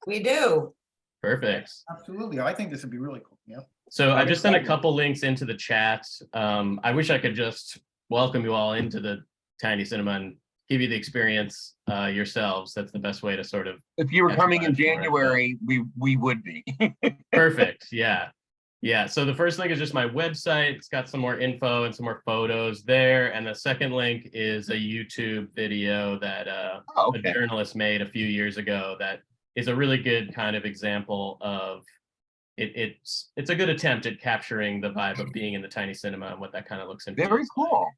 We do. Perfect. Absolutely. I think this would be really cool. Yeah. So I just sent a couple links into the chat. I wish I could just welcome you all into the tiny cinema and give you the experience yourselves. That's the best way to sort of. If you were coming in actualize for it, January, we would be. Perfect. Yeah. Yeah. So the first link is just my website. It's got some more info and some more photos there. And the second link is a YouTube video that a journalist made a few years ago that is a really good kind of example of it's a good attempt at capturing the vibe of being in the tiny cinema and what that kind of looks and feels Very cool. like.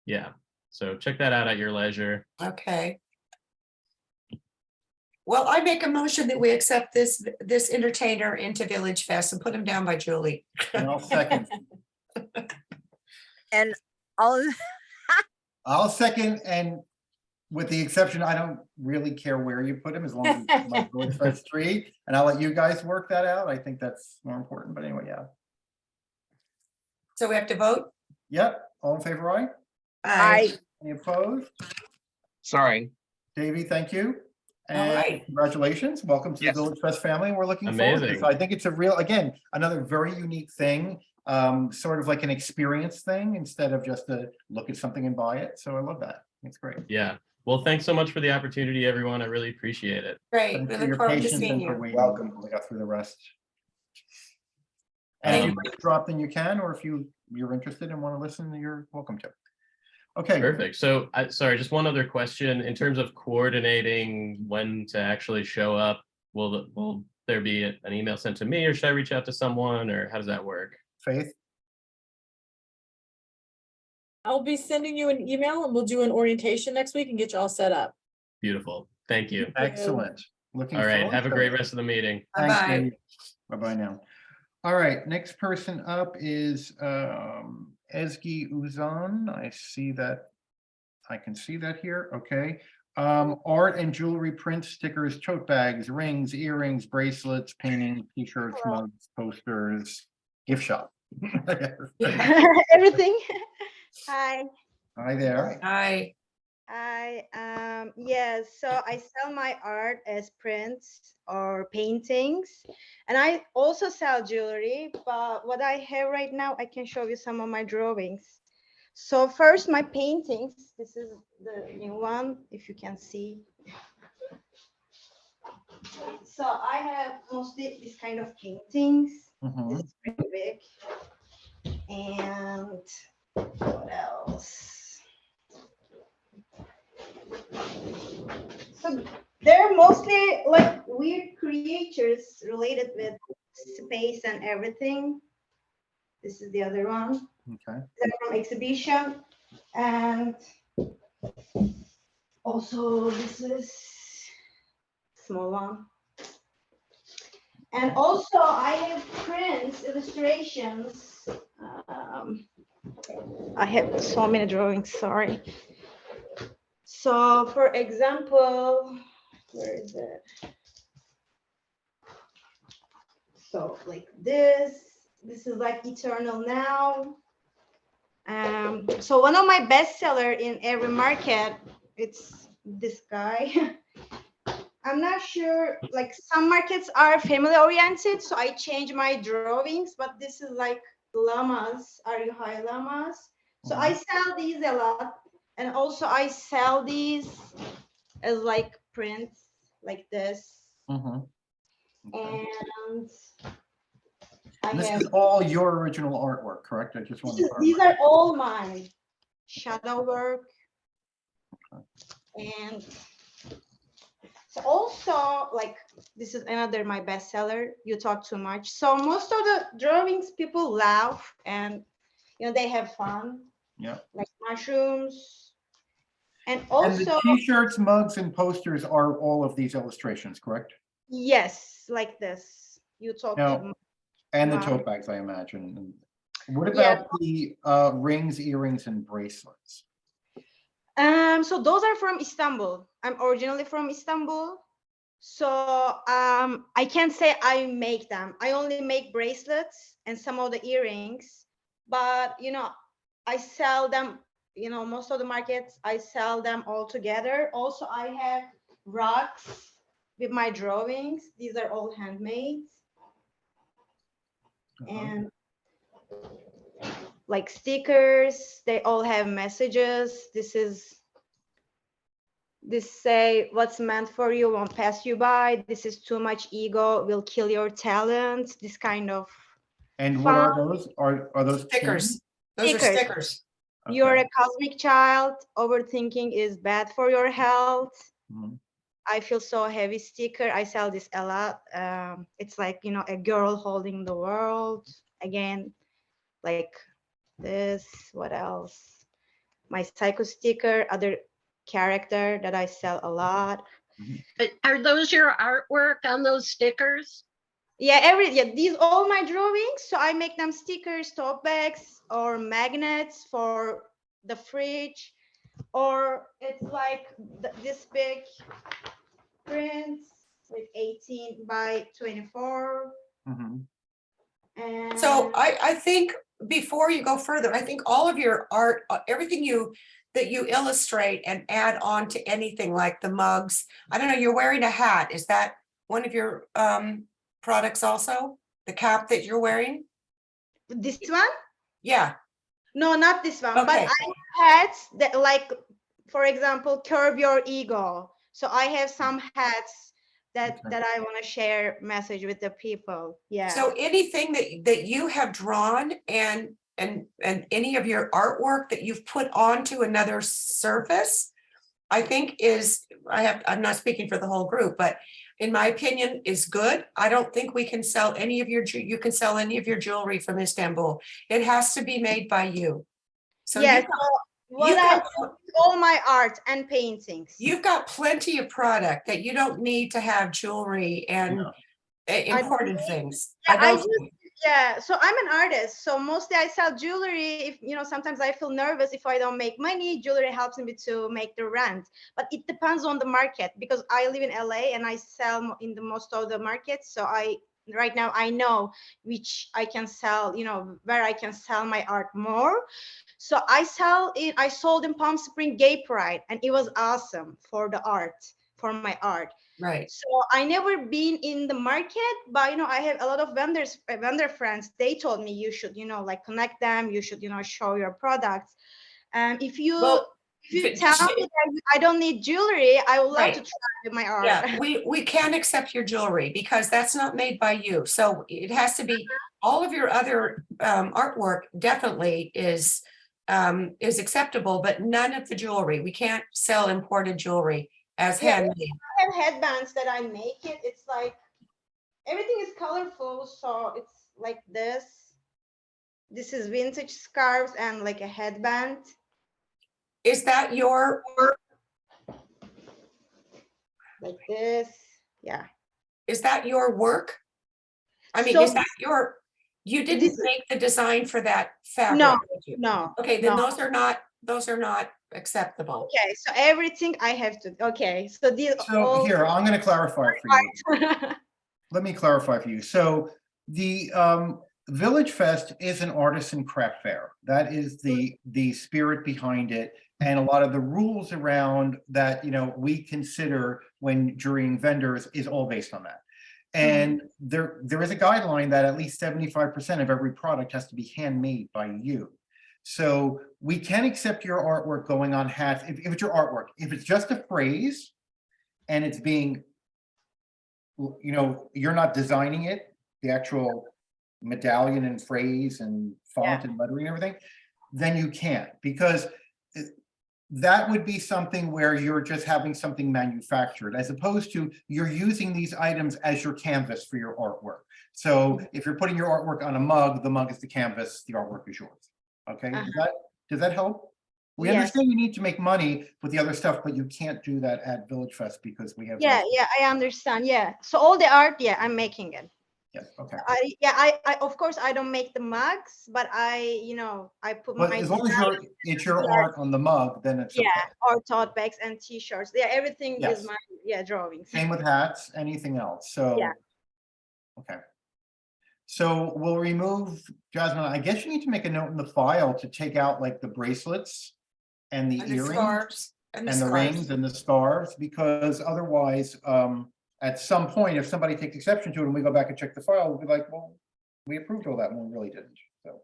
Yeah. So check that out at your leisure. Okay. Well, I make a motion that we accept this entertainer into VillageFest and put him down by Julie. And I'll second. And I'll second, and with the exception, I don't really care where you put him as long as it's my VillageFest tree, and I'll let you guys work that out. I think that's more important, but anyway, yeah. So we have to vote? Yep, all in favor, aye? Aye. Any opposed? Sorry. Davey, thank you. All And right. congratulations, welcome to the Yes. VillageFest family. We're looking forward to this. Amazing. I think it's a real, again, another very unique thing, sort of like an experience thing instead of just a look at something and buy it. So I love that. It's great. Yeah. Well, thanks so much for the opportunity, everyone. I really appreciate it. Great. Thanks We for look your forward to patience seeing and for you. waiting. Welcome. We got through the rest. And if Thank you'd like to drop, then you can, or if you're interested and want to listen, you're welcome to. Okay, Perfect. So, sorry, just one other question. In terms of coordinating when to actually show up, will there be an email sent to me, or should I reach out to someone, or how does that work? Faith? I'll be sending you an email and we'll do an orientation next week and get you all set up. Beautiful. Thank you. Excellent. Looking All right. forward Have a to great it. rest of the meeting. Thanks, Bye-bye. Dave. Bye-bye now. All right, next person up is Ezgi Uzan. I see that. I can see that here. Okay. Art and jewelry prints, stickers, tote bags, rings, earrings, bracelets, paintings, t-shirts, mugs, posters, gift shop. Everything. Hi. Hi there. Hi. Yes, so I sell my art as prints or paintings, and I also sell jewelry, but what I have right now, I can show you some of my drawings. So first, my paintings. This is the new one, if you can see. So I have mostly this kind of paintings. This is pretty big. And what else? So they're mostly like weird creatures related with space and everything. This is the other one. Okay. They're from exhibition. And also this is small one. And also I have prints, illustrations. I have so many drawings, sorry. So for example, where is it? So like this is like Eternal Now. So one of my bestseller in every market, it's this guy. I'm not sure, like some markets are family oriented, so I change my drawings, but this is like llamas, High llamas. So I sell these a lot. And also I sell these as like prints like this. Okay. And This is all your original artwork, correct? I just want to. these are all mine. Shadow work. And so also like this is another my bestseller, You Talk Too Much. So most of the drawings people laugh and they have fun. Yeah. Like mushrooms. And also the t-shirts, mugs, and posters are all of these illustrations, correct? yes, like this. You talk Now, too much. and the Wow. tote bags, I imagine. What about the rings, earrings, and bracelets? So those are from Istanbul. I'm originally from Istanbul. So I can't say I make them. I only make bracelets and some of the earrings, but I sell them, most of the markets, I sell them all together. Also, I have rocks with my drawings. These are all handmade. And like stickers, they all have messages. This say what's meant for you won't pass you by. This is too much ego, will kill your talent. This kind of And what are those? Are those Stickers. pins? Those are stickers. You're a cosmic child. Overthinking is bad for your health. I feel so heavy sticker. I sell this a lot. It's like, a girl holding the world. Again, like this. What else? My psycho sticker, other character that I sell a lot. But are those your artwork on those stickers? Yeah, these all my drawings. So I make them stickers, tote bags, or magnets for the fridge, or it's like this big prints with 18 by 24. And So I think before you go further, I think all of your art, everything that you illustrate and add on to anything like the mugs. I don't know, you're wearing a hat. Is that one of your products also? The cap that you're wearing? This one? Yeah. No, not this one. Okay. But I have hats that, like, for example, curb your ego. So I have some hats that I want to share message with the people. Yeah. So anything that you have drawn and and any of your artwork that you've put onto another surface, I think I'm not speaking for the whole group, but in my opinion, is good. I don't think we can sell any of you can sell any of your jewelry from Istanbul. It has to be made by you. So Yes, you've got- so what you've I got- do is all my art and paintings. You've got plenty of product that you don't need to have jewelry and imported things. Yeah, I don't do. think. Yeah, so I'm an artist. So mostly I sell jewelry. If sometimes I feel nervous if I don't make money. Jewelry helps me to make the rent. But it depends on the market because I live in LA and I sell in the most of the markets. So right now I know which I can sell, where I can sell my art more. So I sold in Palm Spring Gay Pride, and it was awesome for my art. Right. So I never been in the market, but I have a lot of vendor friends. They told me you should, like connect them. You should, show your products. And if you tell me that I don't need jewelry, I would love to try with my art. Yeah, we can't accept your jewelry because that's not made by you. So it has to be all of your other artwork definitely is acceptable, but none of the jewelry. We can't sell imported jewelry as handmade. I have headbands that I make it. It's like everything is colorful, so it's like this. This is vintage scarves and like a headband. Is that your like this? Yeah. Is that your work? I mean, So- is that you didn't make the design for that fabric? No, did you? no. Okay, then no. those are not acceptable. Okay, so everything I have to. Okay, so these. So here, I'm going to clarify for you. Let me clarify for you. So the Village Fest is an artisan craft fair. That is the spirit behind it. And a lot of the rules around that, we consider when jurying vendors is all based on that. And there is a guideline that at least 75% of every product has to be handmade by you. So we can accept your artwork going on hats, if it's your artwork. If it's just a phrase and it's being, you're not designing it, the actual medallion and phrase and font and lettering and everything, then you can't, because that would be something where you're just having something manufactured, as opposed to you're using these items as your canvas for your artwork. So if you're putting your artwork on a mug, the mug is the canvas, the artwork is yours. Okay, does that help? We understand you need to make money with the other stuff, but you can't do that at Village Fest because we have. Yeah, I understand. Yeah, so all the art, I'm making it. Yes, okay. I of course I don't make the mugs, but I put But my as long as it's your art on the mug, then it's okay. or tote bags and t-shirts. Yeah, everything Yes. is my drawings. Same with hats, anything else. So okay. So we'll remove, Jasmine, I guess you need to make a note in the file to take out like the bracelets and the earrings scarves and the rings and the scarves, because otherwise, at some point, if somebody takes exception to it and we go back and check the file, we'll be like, well, we approved all that and we really didn't. So,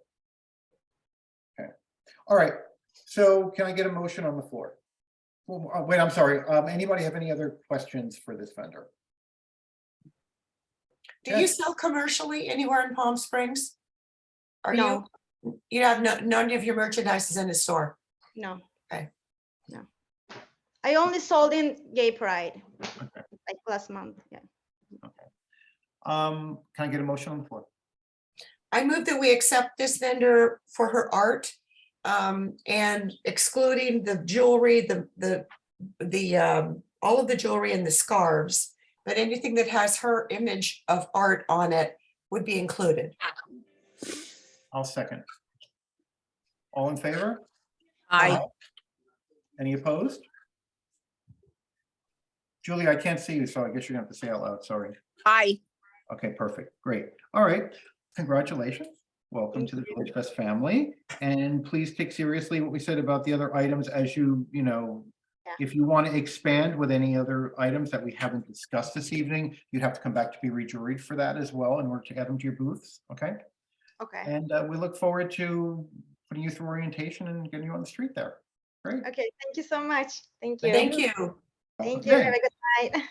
okay. All right. So can I get a motion on the floor? Well, wait, I'm sorry. Anybody have any other questions for this vendor? Do you sell commercially anywhere in Palm Springs? No. You have none of your merchandise is in the store? No. Okay. No. I only sold in Gay Pride, like last month. Yeah. Okay. Can I get a motion on the floor? I move that we accept this vendor for her art, and excluding the jewelry, all of the jewelry and the scarves, but anything that has her image of art on it would be included. I'll second. All in favor? Aye. Any opposed? Julie, I can't see you, so I guess you're gonna have to say out loud, sorry. Aye. Okay, perfect, great. All right, congratulations. Welcome to the Village Fest family. And please take seriously what we said about the other items as if you want to expand with any other items that we haven't discussed this evening, you'd have to come back to be rejuried for that as well in order to add them to your booths, okay? Okay. And we look forward to putting you through orientation and getting you on the street there. Great. Okay, thank you so much. Thank you. Thank you. Thank you. Okay. Have a good night.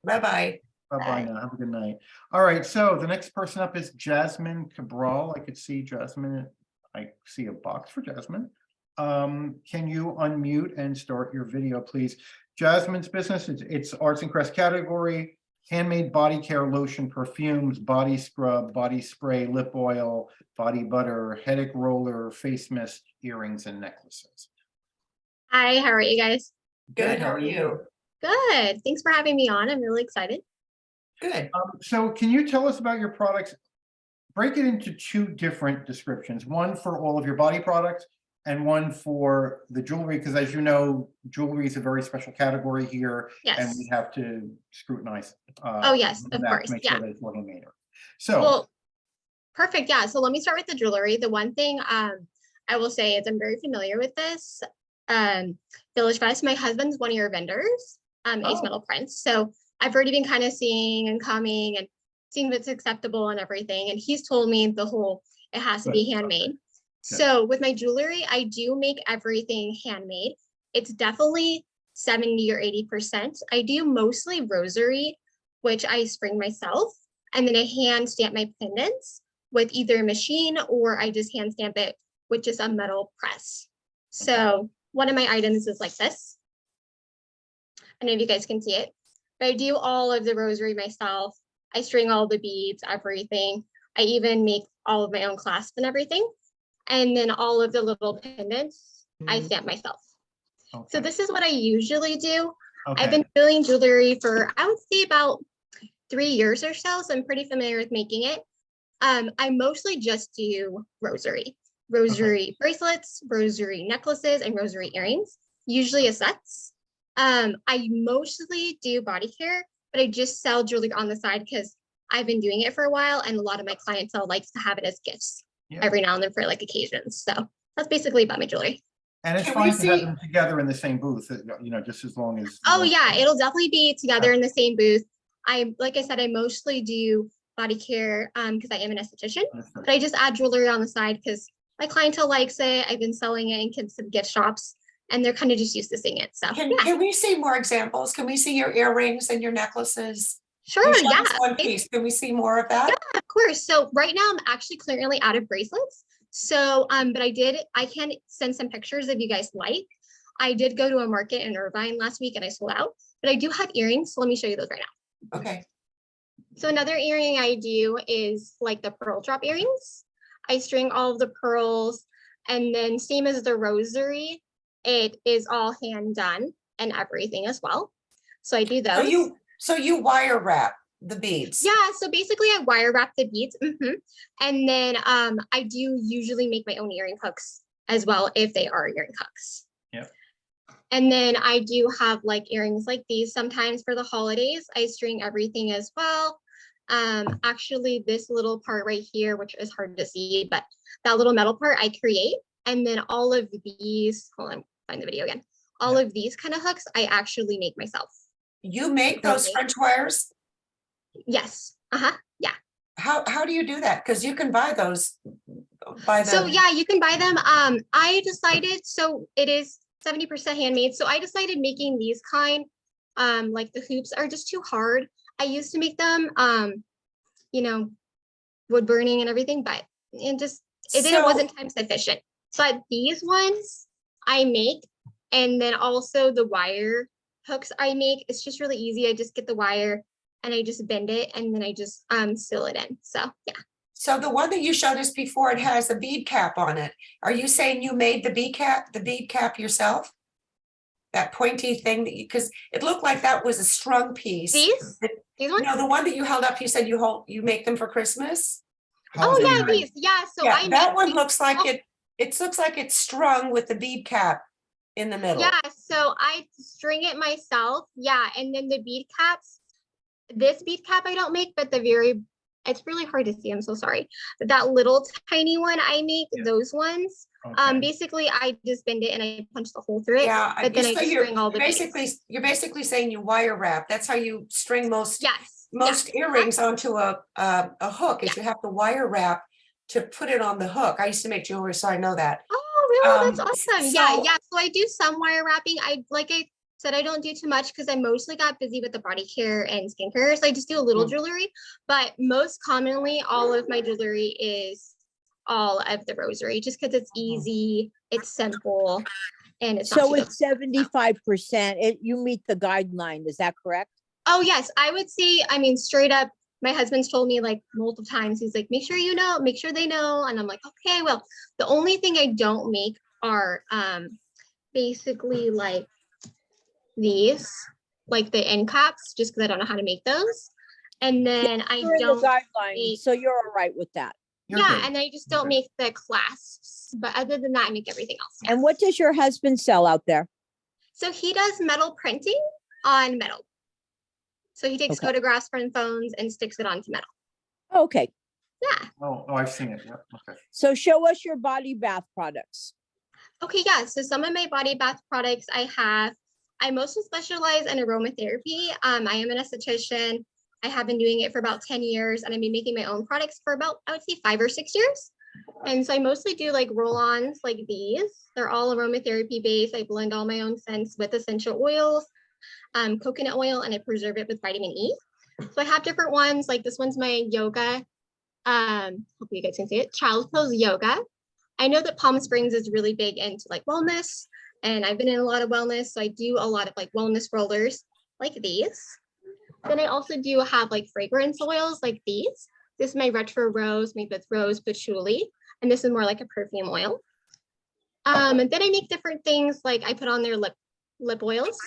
Bye-bye. Bye-bye now. Have a good night. All right, so the next person up is Jasmine Cabral. I could see Jasmine I see a box for Jasmine. Can you unmute and start your video, please? Jasmine's business, it's arts and crafts category, handmade body care lotion, perfumes, body scrub, body spray, lip oil, body butter, headache roller, face mist, earrings, and necklaces. Hi, how are you guys? Good, how are you? Good. Thanks for having me on. I'm really excited. Good. So can you tell us about your products? Break it into two different descriptions, one for all of your body products and one for the jewelry, because as you know, jewelry is a very special category here. And Yes. we have to scrutinize. Oh, yes, of that to course. make Yeah. sure that it's well made. So, Well, perfect. Yeah. So let me start with the jewelry. The one thing I will say is I'm very familiar with this. VillageFest, my husband's one of your vendors, Ace Oh. Metal Prints. So I've already been kind of seeing and coming and seeing if it's acceptable and everything. And he's told me it has to be handmade. So with my jewelry, I do make everything handmade. It's definitely 70 or 80%. I do mostly rosary, which I spring myself, and then I hand stamp my pendants with either a machine or I just hand stamp it with just a metal press. So one of my items is like this. I don't know if you guys can see it, but I do all of the rosary myself. I string all the beads, everything. I even make all of my own clasps and everything. And then all of the little pendants, I stamp myself. So this is what I usually do. I've been doing jewelry for, I would say about 3 years or so. So I'm pretty familiar with making it. I mostly just do rosary bracelets, rosary necklaces, and rosary earrings, usually as sets. I mostly do body care, but I just sell jewelry on the side because I've been doing it for a while and a lot of my clientele likes to have it as gifts every now and then for like occasions. So that's basically about my jewelry. and it's Can fine we to have see- them together in the same booth, just as long as. Oh yeah, it'll definitely be together in the same booth. Like I said, I mostly do body care because I am an esthetician, but I just add jewelry on the side because my clientele likes it. I've been selling it in some gift shops and they're kind of just used to seeing it. So Can we see more examples? Can we see your earrings and your necklaces? Sure, You showed yeah. us one piece. Can we see more of that? Yeah, of course. So right now I'm actually currently out of bracelets. So, but I can send some pictures if you guys like. I did go to a market in Irvine last week and I sold out, but I do have earrings. So let me show you those right now. Okay. So another earring I do is like the pearl drop earrings. I string all of the pearls and then same as the rosary, it is all hand done and everything as well. So I do those. So you wire wrap the beads? Yeah, so basically I wire wrap the beads. And then I do usually make my own earring hooks as well if they are earring hooks. Yeah. And then I do have like earrings like these sometimes for the holidays. I string everything as well. Actually this little part right here, which is hard to see, but that little metal part I create. And then all of these, hold on, find the video again. All of these kind of hooks I actually make myself. You make those French wires? Yes. Yeah. How do you do that? Because you can buy those So yeah, you can buy them. I decided, so it is 70% handmade. So I decided making these kind, like the hoops are just too hard. I used to make them, wood burning and everything, but it wasn't time sufficient. But these ones I make, and then also the wire hooks I make, it's just really easy. I just get the wire and I just bend it and then I just seal it in. So yeah. So the one that you showed us before, it has a bead cap on it. Are you saying you made the bead cap yourself? That pointy thing that because it looked like that was a strung piece. These ones? No, the one that you held up, you said you make them for Christmas? Oh yeah, these. Yeah. So yeah, that one looks like it looks like it's strung with the bead cap in the middle. Yeah, so I string it myself. Yeah, and then the bead caps, this bead cap I don't make, but it's really hard to see, I'm so sorry. But that little tiny one I make, those ones, basically I just bend it and I punch the hole through it. Yeah, but then I just string all the beads. You're basically saying you wire wrap. That's how you string most earrings onto a hook, is you have to wire wrap to put it on the hook. I used to make jewelry, so I know that. Oh, really? That's awesome. Yeah. So I do some wire wrapping. Like I said, I don't do too much because I mostly got busy with the body care and skincare. So I just do a little jewelry, but most commonly all of my jewelry is all of the rosary, just because it's easy, it's simple, and it's not So too it's 75%. You meet the guideline, is that correct? Oh, yes, I would say, I mean, straight up, my husband's told me like multiple times, he's like, make sure you know, make sure they know. And I'm like, okay, well, the only thing I don't make are basically like these, like the end caps, just because I don't know how to make those. And then I You're in the don't guideline, make, so you're all right with that. You're yeah, good. and I just don't Okay. make the clasps. But other than that, I make everything else. And what does your husband sell out there? So he does metal printing on metal. So he takes Okay. photographs from phones and sticks it onto metal. Okay, Yeah. Oh, I've seen it. Yeah, okay. so show us your body bath products. Okay, yeah. So some of my body bath products I mostly specialize in aromatherapy. I am an esthetician. I have been doing it for about 10 years, and I've been making my own products for about, I would say, 5 or 6 years. And so I mostly do like roll-ons like these. They're all aromatherapy based. I blend all my own scents with essential oils, coconut oil, and I preserve it with vitamin E. So I have different ones. Like this one's my yoga. Hopefully you guys can see it. Child's pose yoga. I know that Palm Springs is really big into like wellness, and I've been in a lot of wellness. So I do a lot of like wellness rollers like these. Then I also do have like fragrance oils like these. This is my retro rose made with rose patchouli, and this is more like a perfume oil. And then I make different things like I put on their lip oils.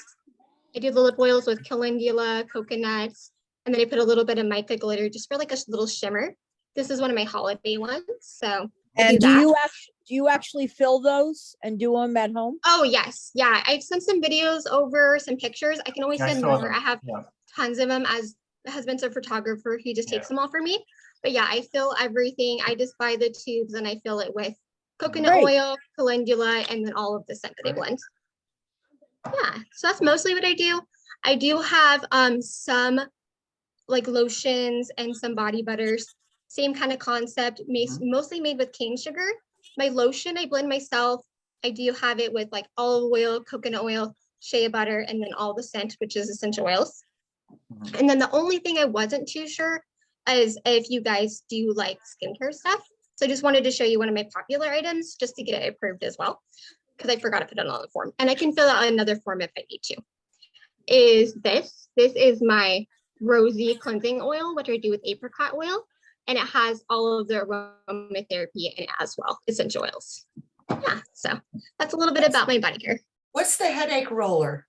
I do the lip oils with calendula, coconuts, and then I put a little bit of mica glitter just for like a little shimmer. This is one of my holiday ones. So And do that. you actually fill those and do them at home? Oh, yes. Yeah. I've sent some videos over, some pictures. I can always Yeah, I send saw more. them. I have Yeah. tons of them, as the husband's a photographer. He just takes Yeah. them all for me. But yeah, I fill everything. I just buy the tubes and I fill it with coconut Great. oil, calendula, and then all of the scent that I Great. blend. Yeah, so that's mostly what I do. I do have some like lotions and some body butters. Same kind of concept, mostly made with cane sugar. My lotion I blend myself. I do have it with like olive oil, coconut oil, shea butter, and then all the scent, which is essential oils. And then the only thing I wasn't too sure is if you guys do like skincare stuff. So I just wanted to show you one of my popular items just to get it approved as well, because I forgot to put it on the form. And I can fill out another form if I need to. This is my rosy cleansing oil, which I do with apricot oil. And it has all of the aromatherapy in it as well, essential oils. Yeah, so that's a little bit about my body care. What's the headache roller?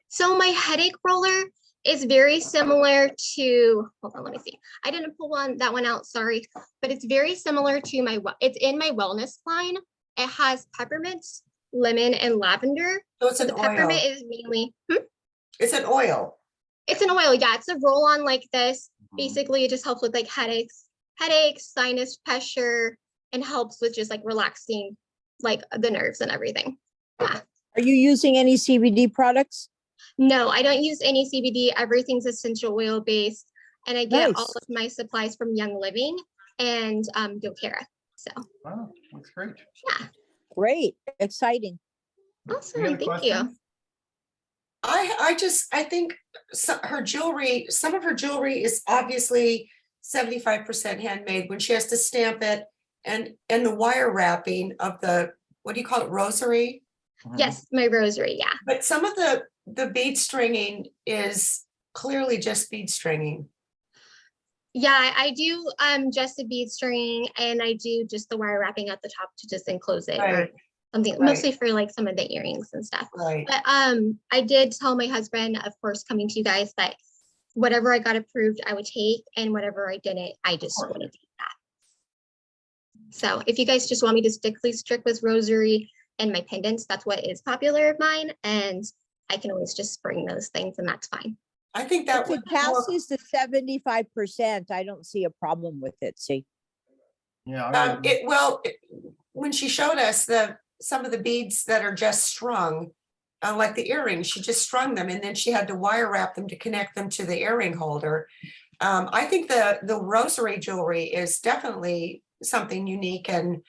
So my headache roller is very similar to, hold on, let me see. I didn't pull that one out, sorry, but it's very similar to it's in my wellness line. It has peppermints, lemon, and lavender. So it's an the oil. peppermint is mainly, It's an oil. it's an oil, yeah, it's a roll-on like this. Basically, it just helps with like headaches, sinus pressure, and helps with just like relaxing like the nerves and everything. Yeah. Are you using any CBD products? No, I don't use any CBD. Everything's essential oil based, and I get all Nice. of my supplies from Young Living and doTERRA. So Wow, that's great. yeah, Great, exciting. awesome. Any other Thank you. questions? I think her jewelry, some of her jewelry is obviously 75% handmade when she has to stamp it, and the wire wrapping of the, what do you call it, rosary? Yes, my rosary. Yeah. But some of the bead stringing is clearly just bead stringing. Yeah, I do just a bead string, and I do just the wire wrapping at the top to just enclose it or Right. something, Right. mostly for like some of the earrings and stuff. Right. But I did tell my husband, of course, coming to you guys, that whatever I got approved, I would take, and whatever I didn't, I just wouldn't take that. So if you guys just want me to stick with rosary and my pendants, that's what is popular of mine, and I can always just bring those things, and that's fine. I think that If it passes the 75%, I don't see a problem with it, see? Yeah. When she showed us some of the beads that are just strung, like the earrings, she just strung them, and then she had to wire wrap them to connect them to the earring holder. I think the rosary jewelry is definitely something unique and,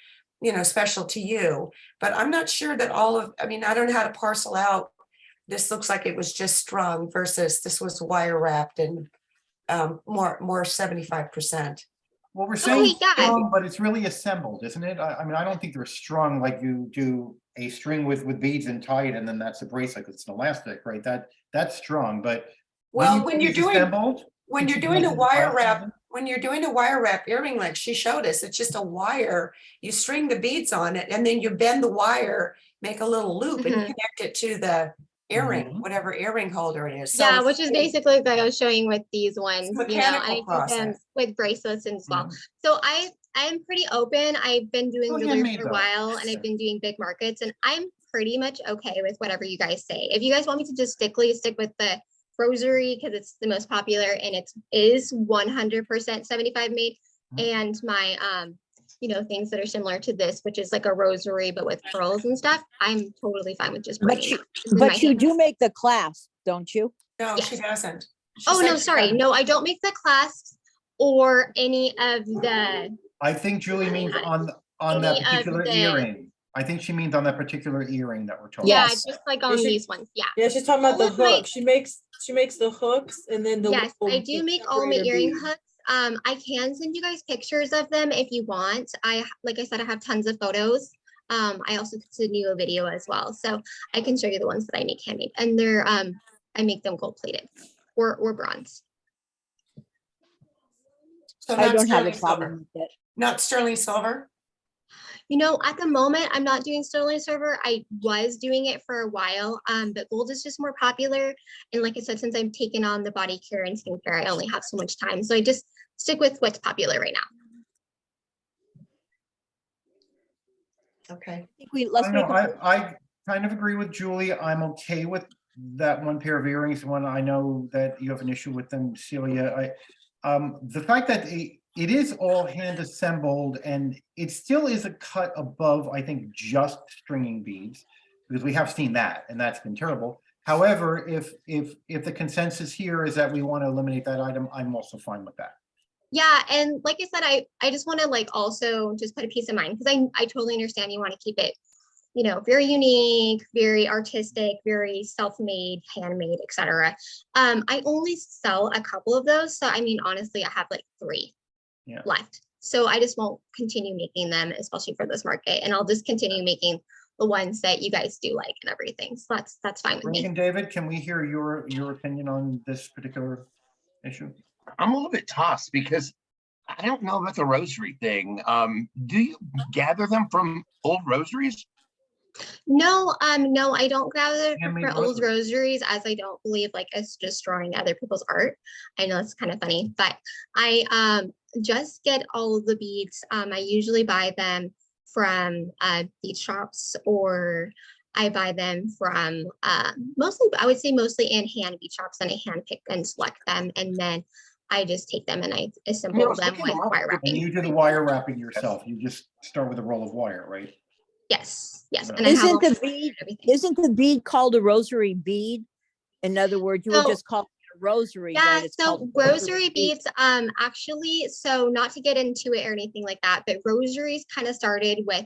special to you, but I'm not sure that I don't know how to parcel out. This looks like it was just strung versus this was wire wrapped and more 75%. Well, we're saying yeah. strong, but it's really assembled, isn't it? I mean, I don't think they're strong like you do a string with beads and tie it, and then that's a bracelet, 'cause it's an elastic, right? That's strong, but. Well, when you're doing, Assembled, when could you're you doing build a in wire the wrap, plastic? when you're doing a wire wrap earring like she showed us, it's just a wire. You string the beads on it and then you bend the wire, make a little loop and Mhm. connect it to the earring, Mhm. whatever earring holder it is. So Yeah, which is basically like I was showing with these ones, you know, and mechanical I do them process. with bracelets as well. Mhm. So I'm pretty open. I've been doing Still jewelry handmade for a though. while and I've been doing big markets and I'm pretty much okay with whatever you guys say. If you guys want me to just stick with the rosary because it's the most popular and it is 100% 75 made, and my you know, things that are similar to this, which is like a rosary but with pearls and stuff, I'm totally fine with just bringing that. It's in my But you hand. do make the clasp, don't you? No, Yes. she doesn't. She Oh, said no, she sorry. doesn't. No, I don't make the clasps or any of the, I think Julie means on Any that of particular the- earring. I think she means on that particular earring that we're talking. yeah, Yes. just like on Is she- these ones. Yeah. Yeah, she's talking about the All of my- hook. She makes the hooks and then the. Yes, little I do make all my separator earring bead. hooks. I can send you guys pictures of them if you want. Like I said, I have tons of photos. I also could send you a video as well. So I can show you the ones that I make handmade and they're, I make them gold plated or bronze. So I not don't have a sterling problem silver, with it. not sterling silver. You know, at the moment, I'm not doing sterling silver. I was doing it for a while, but gold is just more popular. And like I said, since I'm taking on the body care and skincare, I only have so much time. So I just stick with what's popular right now. Okay. I think we, I let's don't make know, a, I kind of agree with Julie. I'm okay with that one pair of earrings. One, I know that you have an issue with them, Celia. The fact that it is all hand assembled and it still is a cut above, I think, just stringing beads, because we have seen that and that's been terrible. However, if the consensus here is that we want to eliminate that item, I'm also fine with that. Yeah, and like I said, I just want to like also just put a peace of mind because I totally understand you want to keep it, you know, very unique, very artistic, very self-made, handmade, etc. I only sell a couple of those, so I mean, honestly, I have like 3 left. So I just won't continue making them, especially for this market, and I'll just continue making the ones that you guys do like and everything. So that's fine with me. Regan, David, can we hear your opinion on this particular issue? I'm a little bit tossed because I don't know about the rosary thing. Do you gather them from old rosaries? No, no, I don't gather Handmade for old rosaries. rosaries as I don't believe like it's destroying other people's art. I know it's kind of funny, but I just get all of the beads. I usually buy them from bead shops or I buy them from mostly, I would say mostly in hand bead shops, and I hand pick and select them, and then I just take them and I assemble them with wire And wrapping. you do the wire wrapping yourself. You just start with a roll of wire, right? Yes, yes. Yeah. And I have all isn't the bead called a rosary bead? In other words, you would So- just call it a rosary. Yeah, when it's so called a rosary beads, actually, so not to get into it or anything like that, but rosaries kind of started with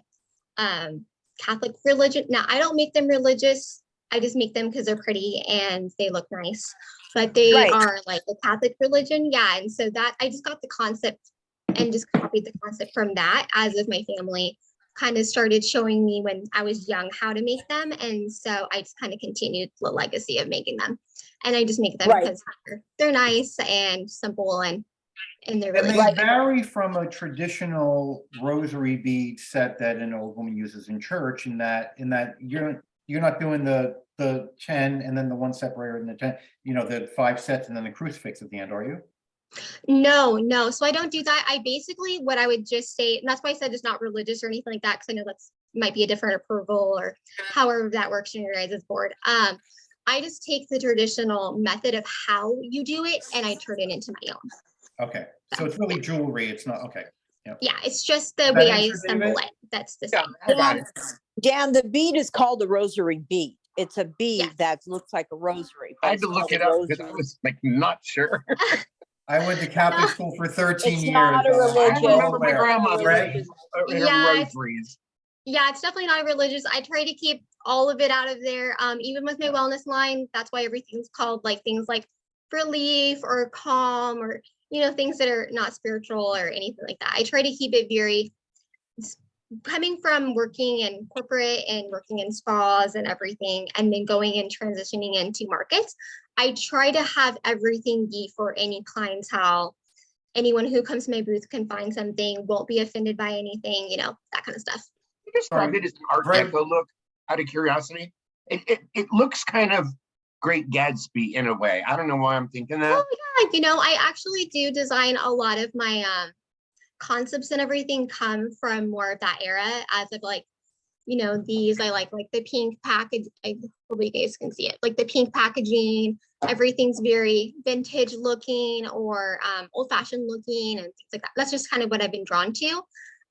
Catholic religion. Now, I don't make them religious. I just make them because they're pretty and they look nice, but they Right. are like the Catholic religion. Yeah, and so that I just got the concept and just copied the concept from that, as if my family kind of started showing me when I was young how to make them. And so I just kind of continued the legacy of making them. And I just make them Right. because they're nice and simple and they're And really they good. vary from a traditional rosary bead set that an old woman uses in church, in that you're not doing the 10 and then the one separator and the 10, you know, the 5 sets and then the crucifix at the end, are you? No. So I don't do that. I basically, what I would just say, and that's why I said it's not religious or anything like that, because I know that's might be a different approval or however that works in your guys' board. I just take the traditional method of how you do it and I turn it into my own. Okay, so it's really jewelry. It's not, okay. Yep. Yeah, it's just the That way I answer, assemble David? it. That's the same. I got it. Dan, the bead is called a rosary bead. It's a bead Yes. that looks like a rosary. but I had it's to look called a it up because I rosary. was like not sure. I went to Catholic school for 13 It's years. not a I'm religious. well remember my aware. grandmother Right? having Yeah, rosaries. Yeah, it's definitely not religious. I try to keep all of it out of there. Even with my wellness line, that's why everything's called like things like relief or calm or things that are not spiritual or anything like that. I try to keep it very, coming from working in corporate and working in spas and everything, and then going and transitioning into markets. I try to have everything be for any clientele. Anyone who comes to my booth can find something, won't be offended by anything, that kind of stuff. Describe it as an Art Deco look, out of curiosity. It looks kind of Great Gatsby in a way. I don't know why I'm thinking that. Oh yeah, I actually do design a lot of my concepts and everything come from more of that era, as of like, these I like the pink package. I hope you guys can see it, like the pink packaging. Everything's very vintage looking or old-fashioned looking and things like that. That's just kind of what I've been drawn to.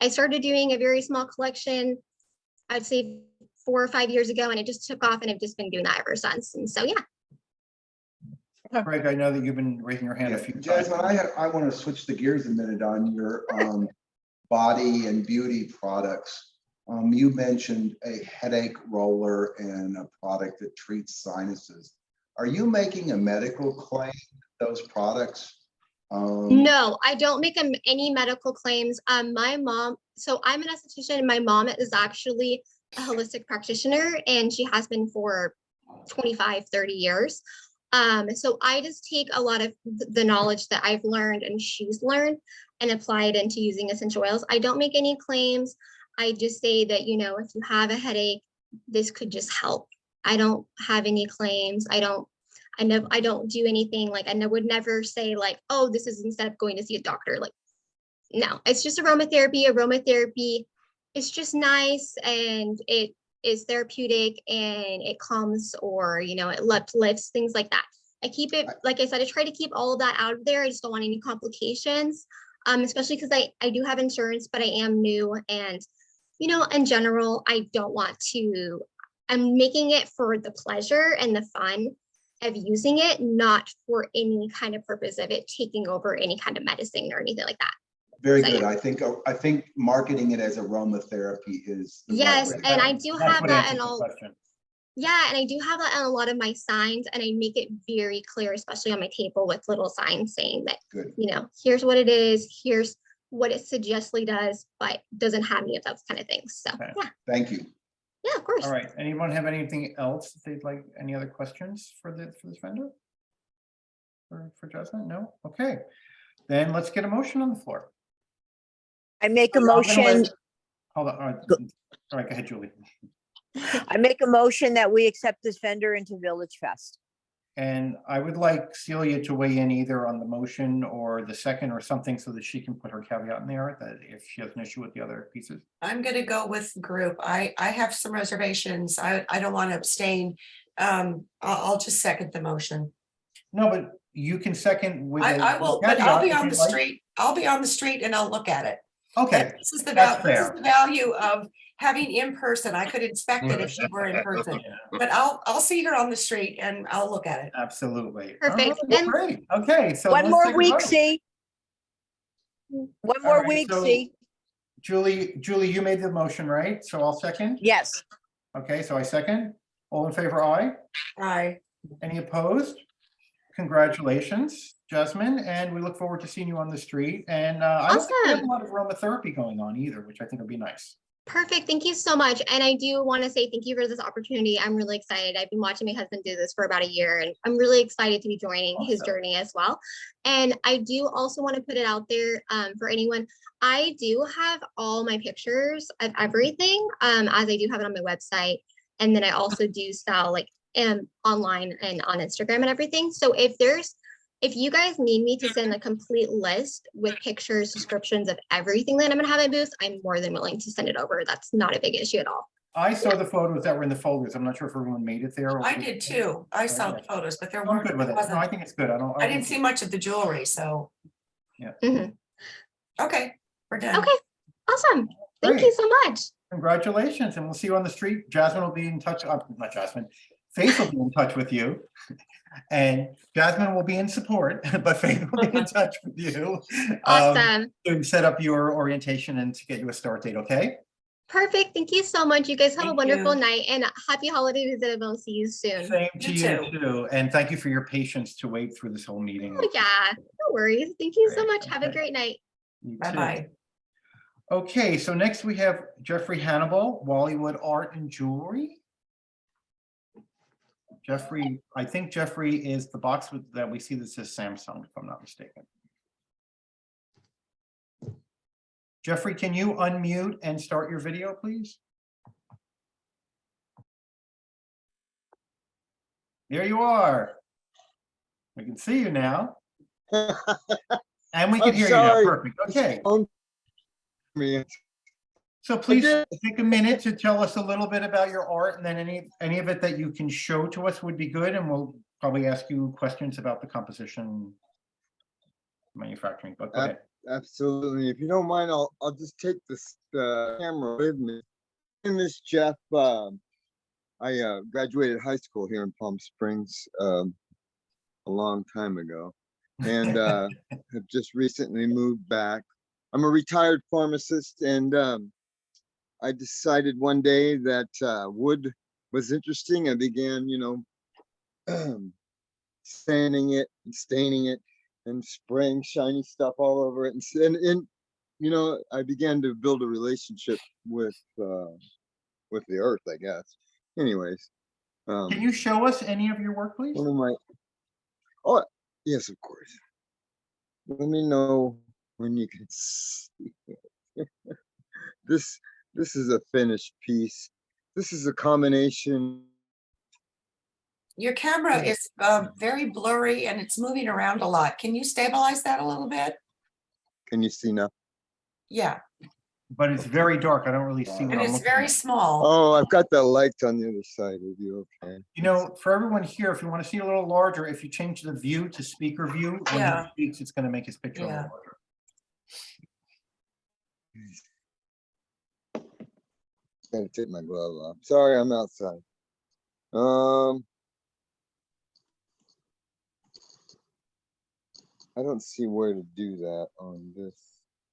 I started doing a very small collection, I'd say 4 or 5 years ago, and it just took off, and I've just been doing that ever since. And so, yeah. Greg, I know that you've been raising your hand a few times. Jasmine, I want to switch the gears a minute on your body and beauty products. You mentioned a headache roller and a product that treats sinuses. Are you making a medical claim with those products? No, I don't make any medical claims. My mom, so I'm an esthetician, and my mom is actually a holistic practitioner, and she has been for 25, 30 years. So I just take a lot of the knowledge that I've learned and she's learned and apply it into using essential oils. I don't make any claims. I just say that, if you have a headache, this could just help. I don't have any claims. I don't do anything like, I would never say like, oh, this is instead of going to see a doctor. Like, no, it's just aromatherapy. Aromatherapy is just nice, and it is therapeutic, and it calms, or, it lifts, things like that. I keep it, like I said, I try to keep all of that out of there. I just don't want any complications, especially because I do have insurance, but I am new. And, in general, I don't want to, I'm making it for the pleasure and the fun of using it, not for any kind of purpose of it taking over any kind of medicine or anything like that. Very So, good. yeah. I think marketing it as aromatherapy is the right Yes, way. and I do have that in all. Question. Yeah, and I do have that on a lot of my signs, and I make it very clear, especially on my table, with little signs saying that, Good. Here's what it is, here's what it suggestively does, but doesn't have any of those kind of things. So, Okay. yeah. Thank you. Yeah, of course. All right. Anyone have anything else that they'd like? Any other questions for this vendor? For Jasmine? No? Okay. Then let's get a motion on the floor. I make a I'm gonna motion, let- Hold on. All right, go ahead, Julie. I make a motion that we accept this vendor into Village Fest. And I would like Celia to weigh in either on the motion or the second or something, so that she can put her caveat in there that if she has an issue with the other pieces. I'm gonna go with group. I have some reservations. I don't want to abstain. I'll just second the motion. No, but you can second with. I a will, but I'll caveat be if on you'd the like. street. I'll be on the street and I'll look at it. Okay, This is that's this is fair. the value of having in person. I could inspect it if she were in person, but I'll see her on the street and I'll look at it. Absolutely. Perfect. All right, And- great. Okay, so One let's more take a week, vote. see? One All more right, week, so see? Julie, you made the motion, right? So I'll second. Yes. Okay, so I second. All in favor, aye. Aye. Any opposed? Congratulations, Jasmine, and we look forward to seeing you on the street. And I don't think we have a Awesome. lot of aromatherapy going on either, which I think would be nice. Perfect. Thank you so much. And I do want to say thank you for this opportunity. I'm really excited. I've been watching my husband do this for about a year, and I'm really excited to be joining his Awesome. journey as well. And I do also want to put it out there for anyone. I do have all my pictures of everything, as I do have it on my website. And then I also do sell like online and on Instagram and everything. So if you guys need me to send a complete list with pictures, descriptions of everything that I'm gonna have at booth, I'm more than willing to send it over. That's not a big issue at all. I saw the photos that were in the folders. I'm not sure if everyone made it there. or- I did too. I saw the photos, but there I'm weren't. good with it. No, I think it's good. I didn't see much of the jewelry, so. Yeah. Mhm. Okay, we're done. Okay, awesome. Thank you Great. so much. Congratulations, and we'll see you on the street. Jasmine will be in touch, not Jasmine, Faith will be in touch with you. And Jasmine will be in support, but Faith will be in touch with you. Awesome. To set up your orientation and to get you a start date, okay? Perfect. Thank you so much. You guys have a Thank wonderful you. night and happy holidays, and I'll see you soon. Same to You you too. And thank you for your patience to wait through this whole meeting. Oh, yeah, no worries. Thank you so Great, much. Have a okay. great night. You too. Bye-bye. Okay, so next we have Jeffrey Hannibal, Wallywood Art and Jewelry. Jeffrey, I think Jeffrey is the box that we see that says Samsung, if I'm not mistaken. Jeffrey, can you unmute and start your video, please? There you are. We can see you now. And we can hear you now. Perfect. Okay. So please take a minute to tell us a little bit about your art, and then any of it that you can show to us would be good, and we'll probably ask you questions about the composition, manufacturing, but go ahead. Absolutely. If you don't mind, I'll just take this camera with me. My name is Jeff. I graduated high school here in Palm Springs a long time ago, and have just recently moved back. I'm a retired pharmacist, and I decided one day that wood was interesting. I began, sanding it and staining it and spraying shiny stuff all over it, and I began to build a relationship with the earth, I guess. Anyways, Can you show us any of your work, please? one of my oh yes, of course. Let me know when you can see it. This is a finished piece. This is a combination. Your camera is very blurry and it's moving around a lot. Can you stabilize that a little bit? Can you see now? Yeah, But it's very dark. I don't really see what and I'm it's looking very at. small. Oh, I've got the lights on the other side of you. Okay. You know, for everyone here, if you want to see a little larger, if you change the view to speaker view, when Yeah. he speaks, it's going to make his picture a Yeah. little larger. Gotta take my glove off. Sorry, I'm outside. I don't see where to do that on this.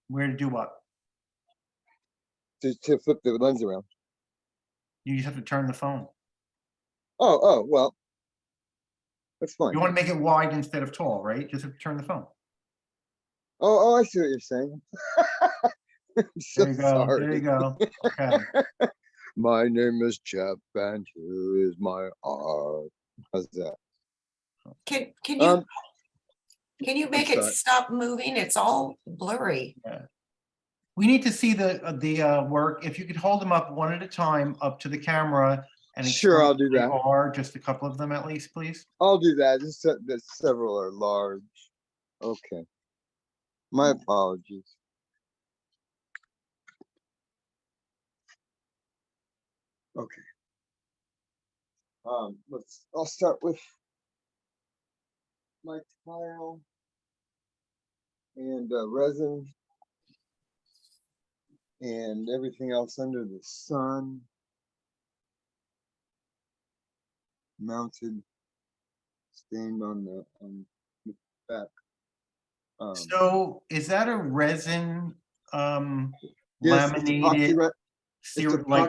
Where to do what? To flip the lens around. You just have to turn the phone. Oh, well. That's fine. You want to make it wide instead of tall, right? Just have to turn the phone. Oh, I see what you're saying. I'm so There you go. sorry. There you go. Okay. My name is Jeff, and here is my art. How's that? Can Um, you make it sorry. stop moving? It's all blurry. Yeah. We need to see the work. If you could hold them up one at a time up to the camera and Sure, explain I'll do what they that. are, just a couple of them at least, please. I'll do that. Just several are large. Okay. My apologies. Okay. I'll start with my tile and resin and everything else under the sun. Mounted, stained on the back. So is that a resin Yes, it's epoxy laminated like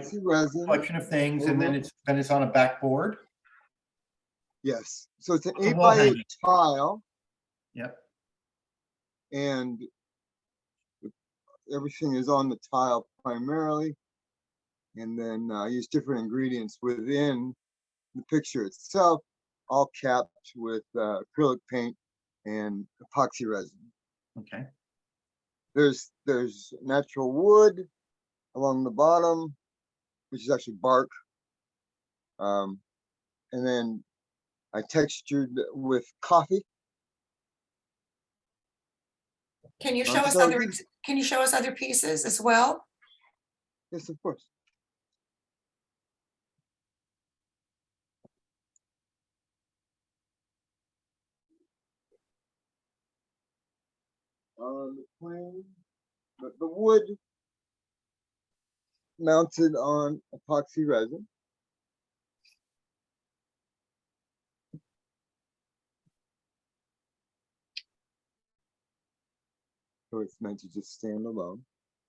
epoxy resin. collection of things, and then it's on a backboard? Yes. So it's an It's a 8 wall by 8 hanging. tile, Yep. and everything is on the tile primarily. And then I use different ingredients within the picture itself, all capped with acrylic paint and epoxy resin. Okay. There's natural wood along the bottom, which is actually bark. And then I textured with coffee. Can you show us other pieces as well? Yes, of course. On the plane, but the wood mounted on epoxy resin. So it's meant to just stand alone.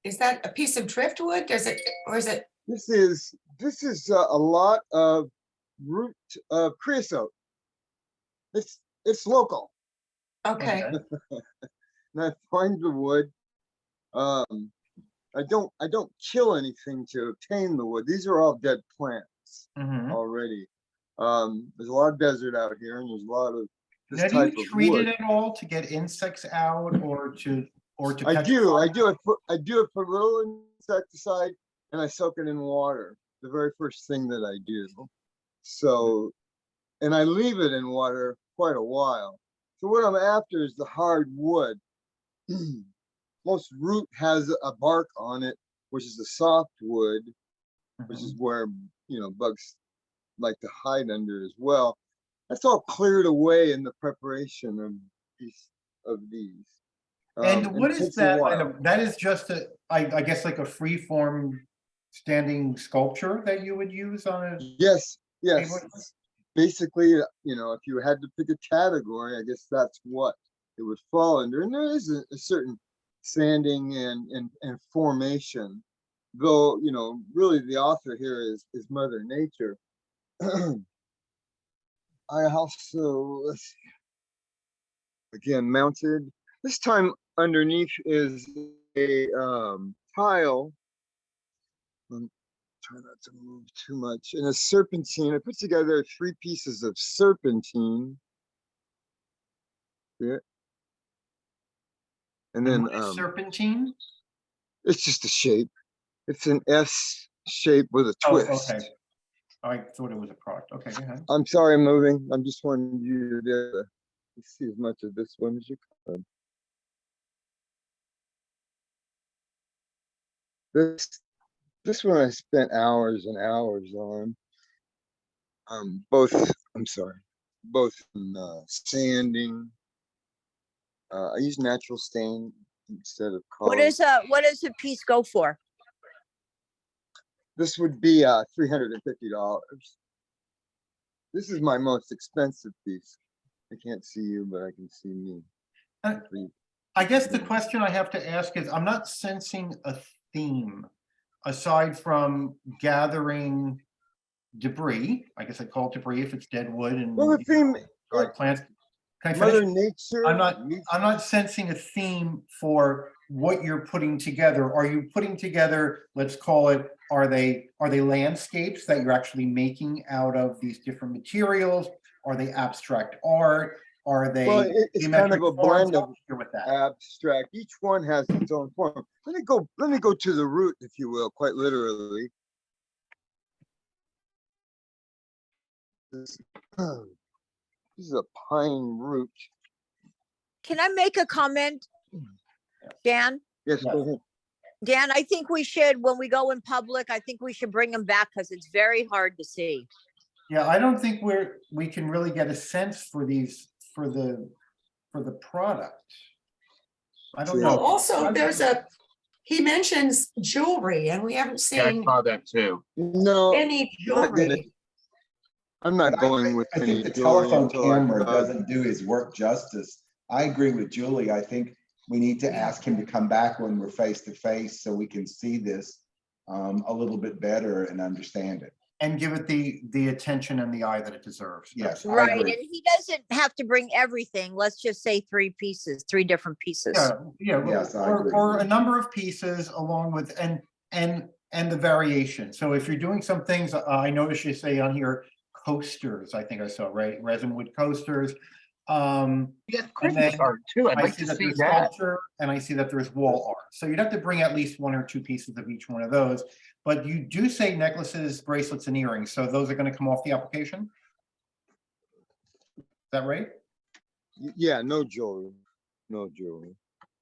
is that a piece of driftwood? Does it, or is it? This is a lot of root creosote. It's local. Okay, And I find the wood. I don't kill anything to obtain the wood. These are all dead plants Mhm. already. There's a lot of desert out here, and there's a lot of Now, this do type you of treat wood. it at all to get insects out or to I catch do. flies? I do. I do it for a little insecticide, and I soak it in water. The very first thing that I do. So, and I leave it in water quite a while. So what I'm after is the hard wood. Most root has a bark on it, which is a soft wood, which is where, bugs like to hide under as well. That's all cleared away in the preparation of these. And what it is takes a that? while. That is just I guess like a free form standing sculpture that you would use on a Yes, table? yes. Basically, if you had to pick a category, I guess that's what it would fall under. And there is a certain sanding and formation, though, really the author here is Mother Nature. I also, let's see, again, mounted. This time underneath is a tile. Try not to move too much. And a serpentine. I put together 3 pieces of serpentine. Yeah. And then what is serpentine? it's just a shape. It's an S shape with a Oh, twist. okay. I thought it was a product. Okay, go ahead. I'm sorry I'm moving. I'm just wanting you to see as much of this one as you can. This one I spent hours and hours on. Both sanding. I use natural stain instead of color. What does a piece go for? This would be $350. This is my most expensive piece. I can't see you, but I can see me. I guess the question I have to ask is, I'm not sensing a theme aside from gathering debris. I guess I call it debris if it's dead wood and Well, the theme, dried plants. Can I Mother finish? Nature. I'm not sensing a theme for what you're putting together. Are you putting together, let's call it, are they landscapes that you're actually making out of these different materials? Are they abstract art? Are they? Well, it's kind of a blend of with that. abstract. Each one has its own form. Let me go to the root, if you will, quite literally. This is a pine root. Can I make a comment, Dan? Yes, go ahead. Dan, I think we should, when we go in public, I think we should bring them back because it's very hard to see. Yeah, I don't think we can really get a sense for these for the product. I don't know. Also, he mentions jewelry, and we haven't Yeah, I seen saw that too. No, any jewelry. I'm not going with I any think the jewelry telephone until camera doesn't do his work justice. I agree with Julie. I think we need to ask him to come back when we're face to face so we can see this a little bit better and understand it. And give it the attention and the eye that it deserves. Yes, I Right, and agree. he doesn't have to bring everything. Let's just say 3 pieces, 3 different pieces. Yeah, Yes, I agree. or a number of pieces along with and the variation. So if you're doing some things, I noticed you say on here coasters. I think I saw, right, resin wood coasters. Yes, Christmas then art too. I'd I like see to that see there's that. sculpture and I see that there's wall art. So you'd have to bring at least 1 or 2 pieces of each one of those. But you do say necklaces, bracelets, and earrings. So those are going to come off the application? Is that right? Yeah, no jewelry. No jewelry.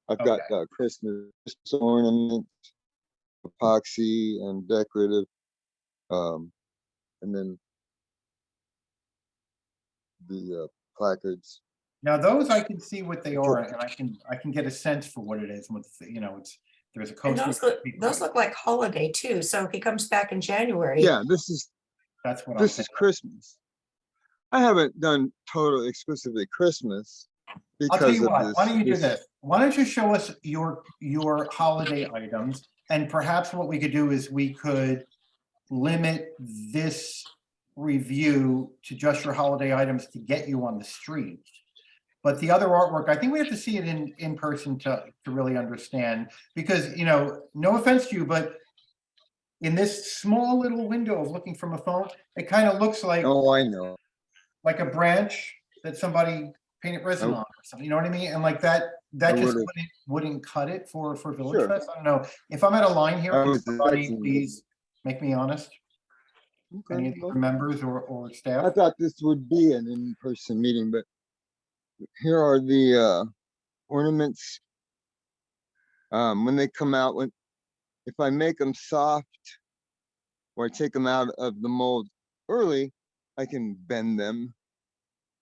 I've got Christmas ornaments, epoxy, and decorative. And then the placards. Now those I can see what they are, and I can get a sense for what it is. With there's a And coaster. those look like holiday too. So if he comes back in January. Yeah, this is Christmas. I haven't done total exclusively Christmas, I'll tell because you of what, this. why don't you do this? Why don't you show us your holiday items? And perhaps what we could do is we could limit this review to just your holiday items to get you on the street. But the other artwork, I think we have to see it in person to really understand, because, you know, no offense to you, but in this small little window of looking from a phone, it kind of looks like Oh, I know. like a branch that somebody painted resin on or something, you know what I mean? And like that I just would've- wouldn't cut it for Village Sure. Fest. I don't know. If I'm at a line here, I can was somebody expecting- please make me honest? Okay, Any of the well, other members or I staff? thought this would be an in-person meeting, but here are the ornaments. When they come out, if I make them soft or I take them out of the mold early, I can bend them.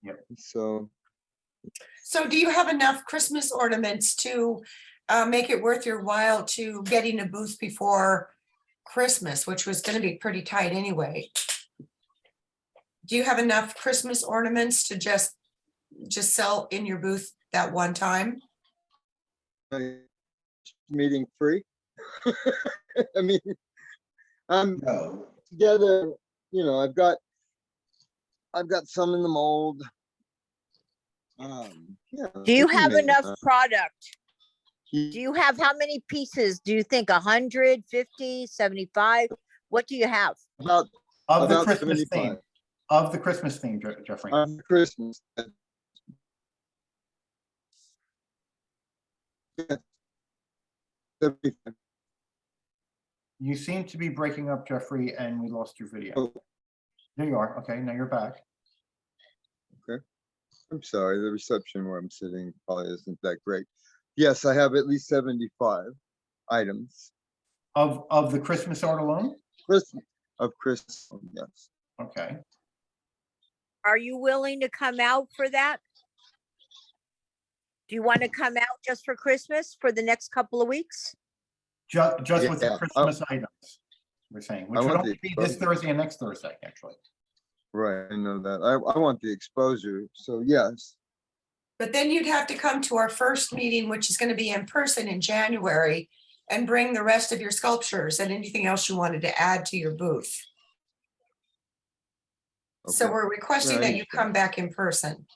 Yep. So So do you have enough Christmas ornaments to make it worth your while to getting a booth before Christmas, which was gonna be pretty tight anyway? Do you have enough Christmas ornaments to just sell in your booth that one time? meeting free. I mean, I'm No, together, you know, I've got some in the mold. Yeah. Do you we can have make enough that. product? Do you have, how many pieces? Do you think 100, 50, 75? What do you have? About Of the about Christmas 75. theme, of the Christmas theme, Jeffrey. Christmas. Yeah. 75. You seem to be breaking up, Jeffrey, and we lost your video. Oh. There you are. Okay, now you're back. I'm sorry, the reception where I'm sitting probably isn't that great. Yes, I have at least 75 items. Of the Christmas art alone? Christmas, yes. Okay. Are you willing to come out for that? Do you want to come out just for Christmas for the next couple of weeks? Just with the Yeah, Christmas items, we're saying, which would want the only be this exposure. Thursday and next Thursday, actually. Right, I know that. I want the exposure, so yes. But then you'd have to come to our first meeting, which is gonna be in person in January, and bring the rest of your sculptures and anything else you wanted to add to your booth. So Okay. we're requesting Yeah, I that you come back in person.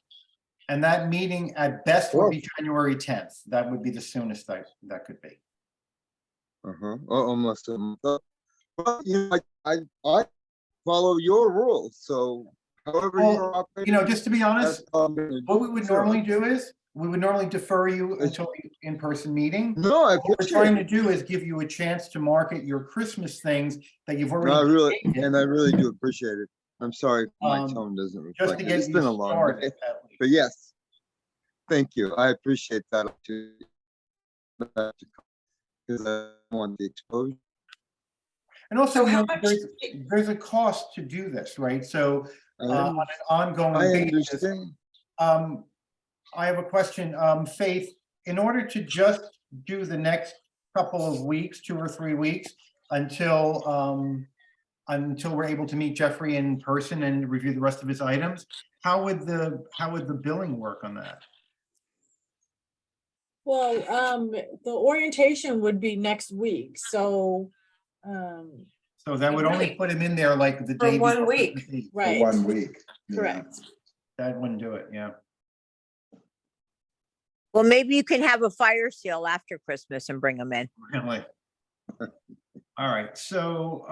And that meeting at best would Sure. be January 10th. That would be the soonest that could be. Almost a month. Well, you know, I follow your rules, so however Well, you're operating. You know, just to be honest, that's how I'm gonna what do we it, would sure. normally do is, we would normally defer you until the in-person meeting. No, I What we're appreciate trying to it. do is give you a chance to market your Christmas things that you've No, already. created, I really do appreciate it. I'm sorry if my Um, tone doesn't just reflect to it. get It's you been a long started. day, at least. but yes. Thank you. I appreciate that opportunity. Because I want the exposure. And also, So you how know, much- there's a cost to do this, right? So on an I ongoing basis, understand. I have a question, Faith, in order to just do the next couple of weeks, 2 or 3 weeks, until we're able to meet Jeffrey in person and review the rest of his items, how would the billing work on that? Well, the orientation would be next week, so, So that would only Really? put him in there like the For day. 1 before week. Christmas Eve. for right, 1 week. yeah. correct. That wouldn't do it, yeah. Well, maybe you can have a fire sale after Christmas and bring them in. Really. All right, so,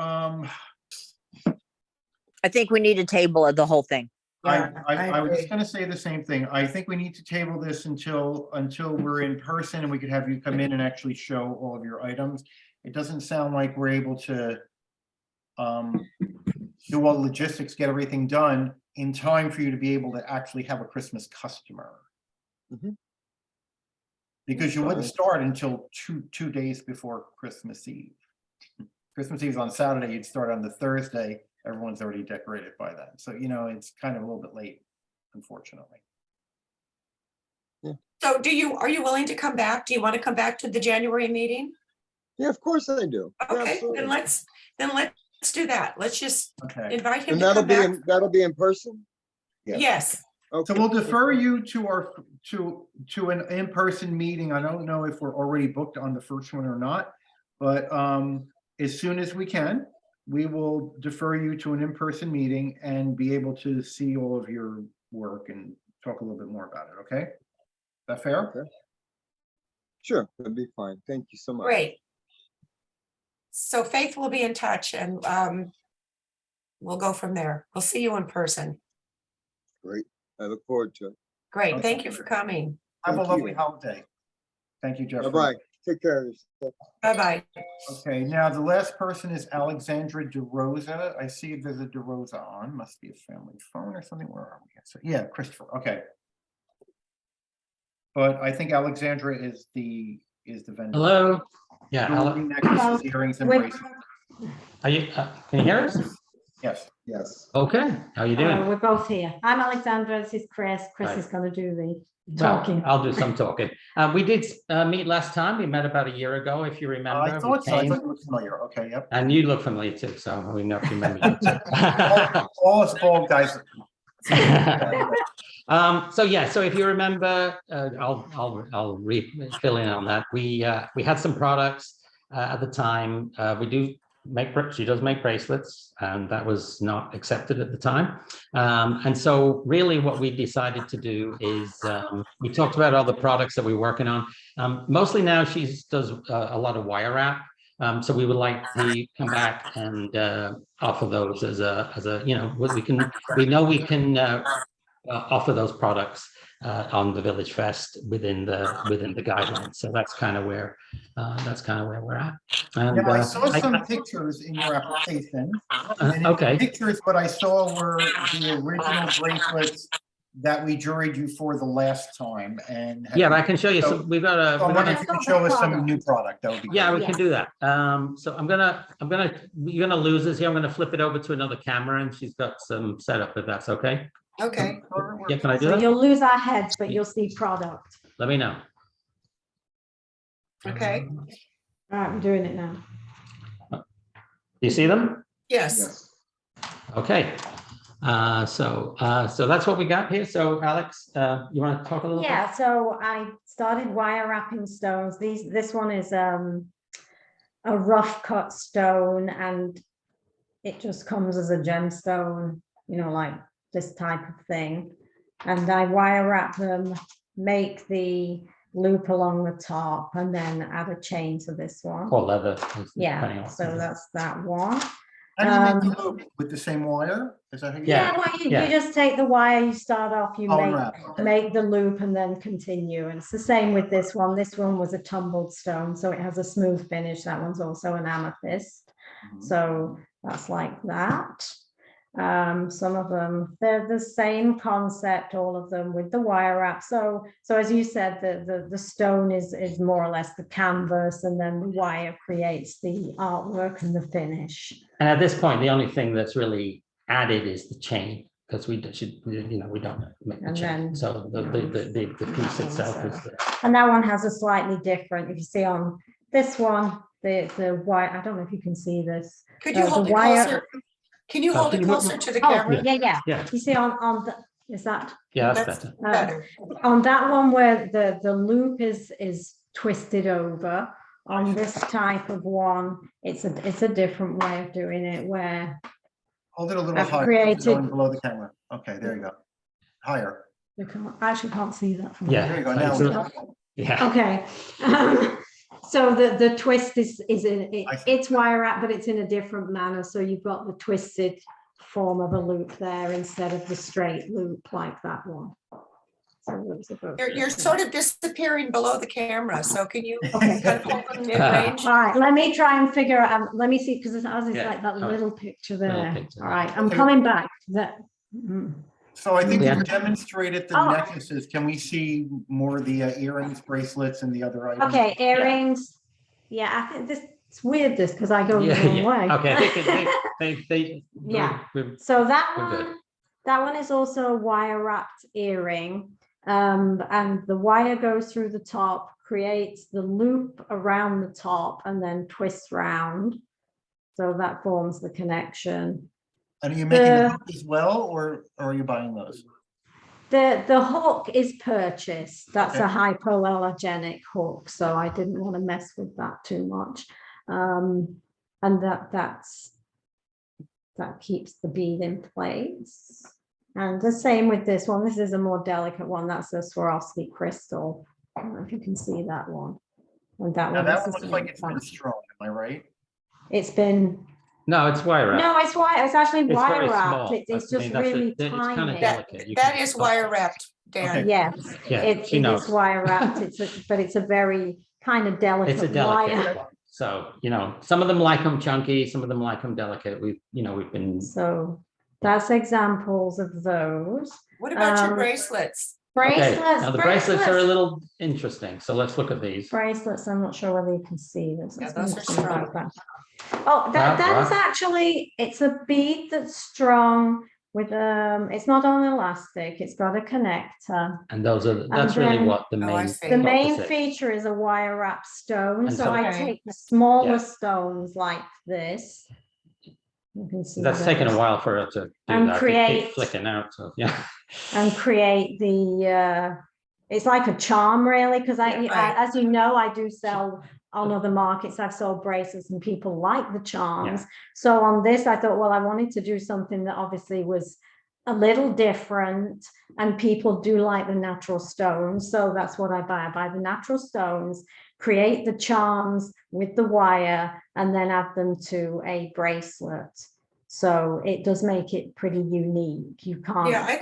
I think we need a table of the whole thing. I was just gonna say the same thing. I think we need to table this until we're in person and we could have you come in and actually show all of your items. It doesn't sound like we're able to do all the logistics, get everything done in time for you to be able to actually have a Christmas customer. Mhm. Because you wouldn't Fine. start until two days before Christmas Eve. Christmas Eve's on Saturday, you'd start on the Thursday, everyone's already decorated by then. So, you know, it's kind of a little bit late, unfortunately. So are you willing to come back? Do you want to come back to the January meeting? Yeah, of course I do. Okay, Absolutely. then let's do that. Let's just Okay, invite him And to come back. that'll be in person? Yes. Yes, so Okay. we'll defer you to to an in-person meeting. I don't know if we're already booked on the first one or not, but as soon as we can, we will defer you to an in-person meeting and be able to see all of your work and talk a little bit more about it. Okay? Is that fair? Okay. Sure, that'd be fine. Thank you so much. Great. So Faith will be in touch and we'll go from there. We'll see you in person. Great. I look forward to it. Great. Thank you for coming. Have a Thank lovely you. holiday. Thank you, Jeffrey. Bye-bye. Take care of yourself. Bye-bye. Okay, now the last person is Alexandra DeRosa. I see there's a DeRosa on, must be a family phone or something. Where are we? So, yeah, Christopher, okay. But I think Alexandra is the vendor. Hello. Yeah. Jewelry, necklaces, earrings, and bracelets. Are you? Can you hear us? Yes. Yes. Okay. How are you doing? We're both here. I'm Alexandra. This is Chris. Chris Right. is going to do the Well, talking. I'll do some talking. We did meet last time. We met about a year ago, if you remember. I thought so. I came- thought you looked familiar. Okay, yep. And you look familiar too, so we know if you remember. You too. All us bald guys. So yeah, so if you remember, I'll fill in on that. We had some products at the time. She does make bracelets, and that was not accepted at the time. And so really what we decided to do is we talked about all the products that we're working on. Mostly now she does a lot of wire wrap. So we would like to come back and offer those as a we know we can offer those products on the Village Fest within the guidelines. So that's kind of where we're at. And, Yeah, I saw some pictures in your application. And in okay. the pictures, what I saw were the original bracelets that we juried you for the last time. And Yeah, I can show you. So we've got a. So I'm wondering if you can show us some new product. That would be Yeah, great. we can do that. So you're gonna lose this here. I'm gonna flip it over to another camera, and she's got some setup if that's okay. Okay. Yeah, can I do So that? you'll lose our heads, but you'll see product. Let me know. Okay. All right, we're doing it now. Do you see them? Yes. Okay. So that's what we got here. So Alex, you want to talk a little bit? Yeah, so I started wire wrapping stones. This one is a rough cut stone, and it just comes as a gemstone, like this type of thing. And I wire wrap them, make the loop along the top, and then add a chain to this one. Or leather. Yeah, so that's that one. How do you make the loop with the same wire? Is that how you? Yeah, well, you just take the wire, you start off, you Unwrap, okay. make the loop and then continue. And it's the same with this one. This one was a tumbled stone, so it has a smooth finish. That one's also an amethyst. So that's like that. Some of them, they're the same concept, all of them with the wire wrap. So as you said, the stone is more or less the canvas, and then the wire creates the artwork and the finish. And at this point, the only thing that's really added is the chain, because we don't make the And chain. then- So the piece itself is the. And that one has a slightly different, if you see on this one, the wire, I don't know if you can see this. Could you hold the it wire- closer? Can you hold it closer to the Oh, camera? yeah. Yeah. You see on the, is that? Yeah, that's better. Better. On that one where the loop is twisted over, on this type of one, it's a different way of doing it, where Hold it a little I've higher. created- Going below the camera. Okay, there you go. Higher. you can't see that. from Yeah. There you go. Now. So- we go. Yeah. Okay. So the twist it's wire wrap, but it's in a different manner. So you've got the twisted form of a loop there instead of the straight loop like that one. So those are both You're sort of disappearing below the camera, so can you Okay. kind of hold it mid-range? All right, let me try and figure out, let me see, because it's like that all right. little picture Little there. picture. All right, I'm Okay. coming back. So I think Yeah. you demonstrated the Oh. necklaces. Can we see more of the earrings, bracelets, and the other items? Okay, earrings. Yeah, I think it's weird this, because I go the Yeah, wrong yeah. way. Okay, they Yeah. we're- So that We're good. that one is also a wire wrapped earring. And the wire goes through the top, creates the loop around the top, and then twists round. So that forms the connection. And are you making the hook as well, or are you buying those? The hook is purchased. That's Okay. a hypoallergenic hook, so I didn't want to mess with that too much. And that keeps the bead in place. And the same with this one. This is a more delicate one. That's a Swarovski crystal. I don't know if you can see that one. And that Now one that is one the looks same like it's been size. strong, am I right? It's been, No, it's wire wrap. no, it's wire. It's actually It's wire very wrapped. small. It's I mean, just that's it. really It's kind of tiny. delicate. You That can- is wire wrapped, Dan. Okay. Yes, Yeah, it she knows. is wire wrapped. But it's a very kind of It's a delicate delicate. wire. So, some of them like them chunky, some of them like them delicate. We've been. So that's examples of those. What about your bracelets? Okay, Bracelets. now the bracelets are a little interesting. So let's look at these. Bracelets, I'm not sure whether you can see this. Yeah, It's those are missing strong. background. Oh, that's actually, it's a bead that's strong with it's not on elastic, it's got a connector. And that's really then what the main. The main opposite. feature is a wire wrap stone. And So so- I take smaller stones like this. You can see That's taken a those. while for it to do And that. It create- keeps flicking out. So yeah. And create the it's like a charm really, because as you know, I do sell on other markets. I've sold bracelets and people like the charms. Yeah. So on this I thought, well, I wanted to do something that obviously was a little different, and people do like the natural stones, so that's what I buy. I buy the natural stones, create the charms with the wire, and then add them to a bracelet. So it does make it pretty unique. You can't. Yeah, I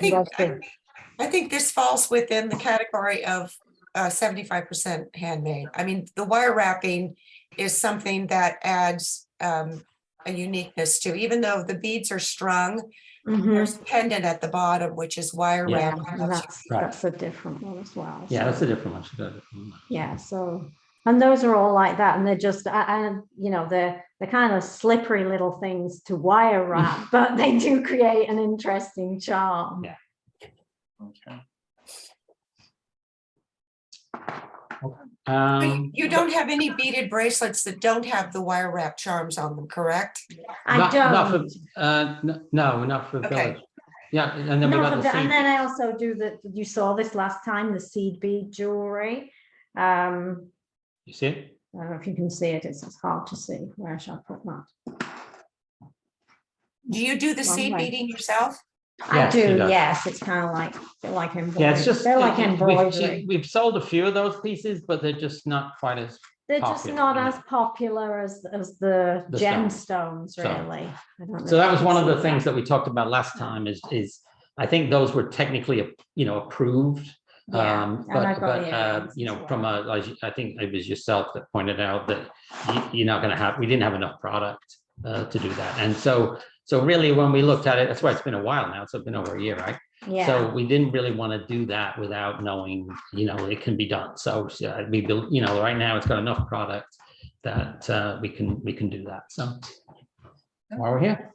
think this falls within the category of 75% handmade. I mean, the wire wrapping is something that adds a uniqueness to, even though the beads are strung, there's a pendant at the bottom, which is wire Yeah, wrapped. that's a different one as well. Yeah, So, that's a different one. She's got a different one. yeah, so, and those are all like that, and they're just, they're kind of slippery little things to wire wrap, but they do create an interesting charm. Yeah. Okay. You don't have any beaded bracelets that don't have the wire wrap charms on them, correct? I don't. Not for Okay. village. Yeah, and then we No, got the but and seed. then I also do you saw this last time, the seed bead jewelry. You see it? I don't know if you can see it, it's hard to see. Where shall I put that? Do you do the One seed way. beading yourself? I Yes, she do, does. yes, it's kind of like embroidery. Yeah, it's just They're like embroidery. we've sold a few of those pieces, but they're just not quite as They're just popular, not you know. as popular as the The gemstones, So- really. I don't know So if that you was can one of see the things that we talked about last time is I think those were technically, approved. Yeah, and I've got the earrings as From I think it was yourself that pointed out that you're not going to we didn't have enough product to do that. And so really when we looked at it, that's why it's been a while now. It's been over a year, right? Yeah. So we didn't really want to do that without knowing, it can be done. So we built, right now it's got enough product that we can do that. So while we're here.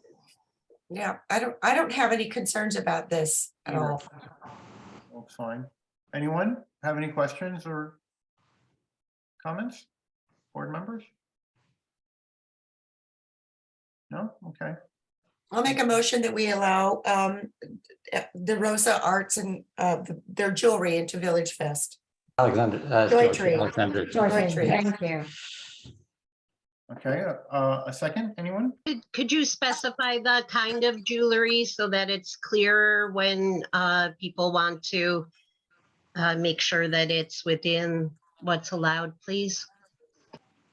Yeah, I don't have any concerns about this at all. Well, fine. Anyone have any questions or comments? Board members? No? Okay. I'll make a motion that we allow the Rosa Arts and their jewelry into Village Fest. Alexander. Joy Tree. Alexander. Joy Tree. Thank you. Okay, a second, anyone? Could you specify the kind of jewelry so that it's clearer when people want to make sure that it's within what's allowed, please?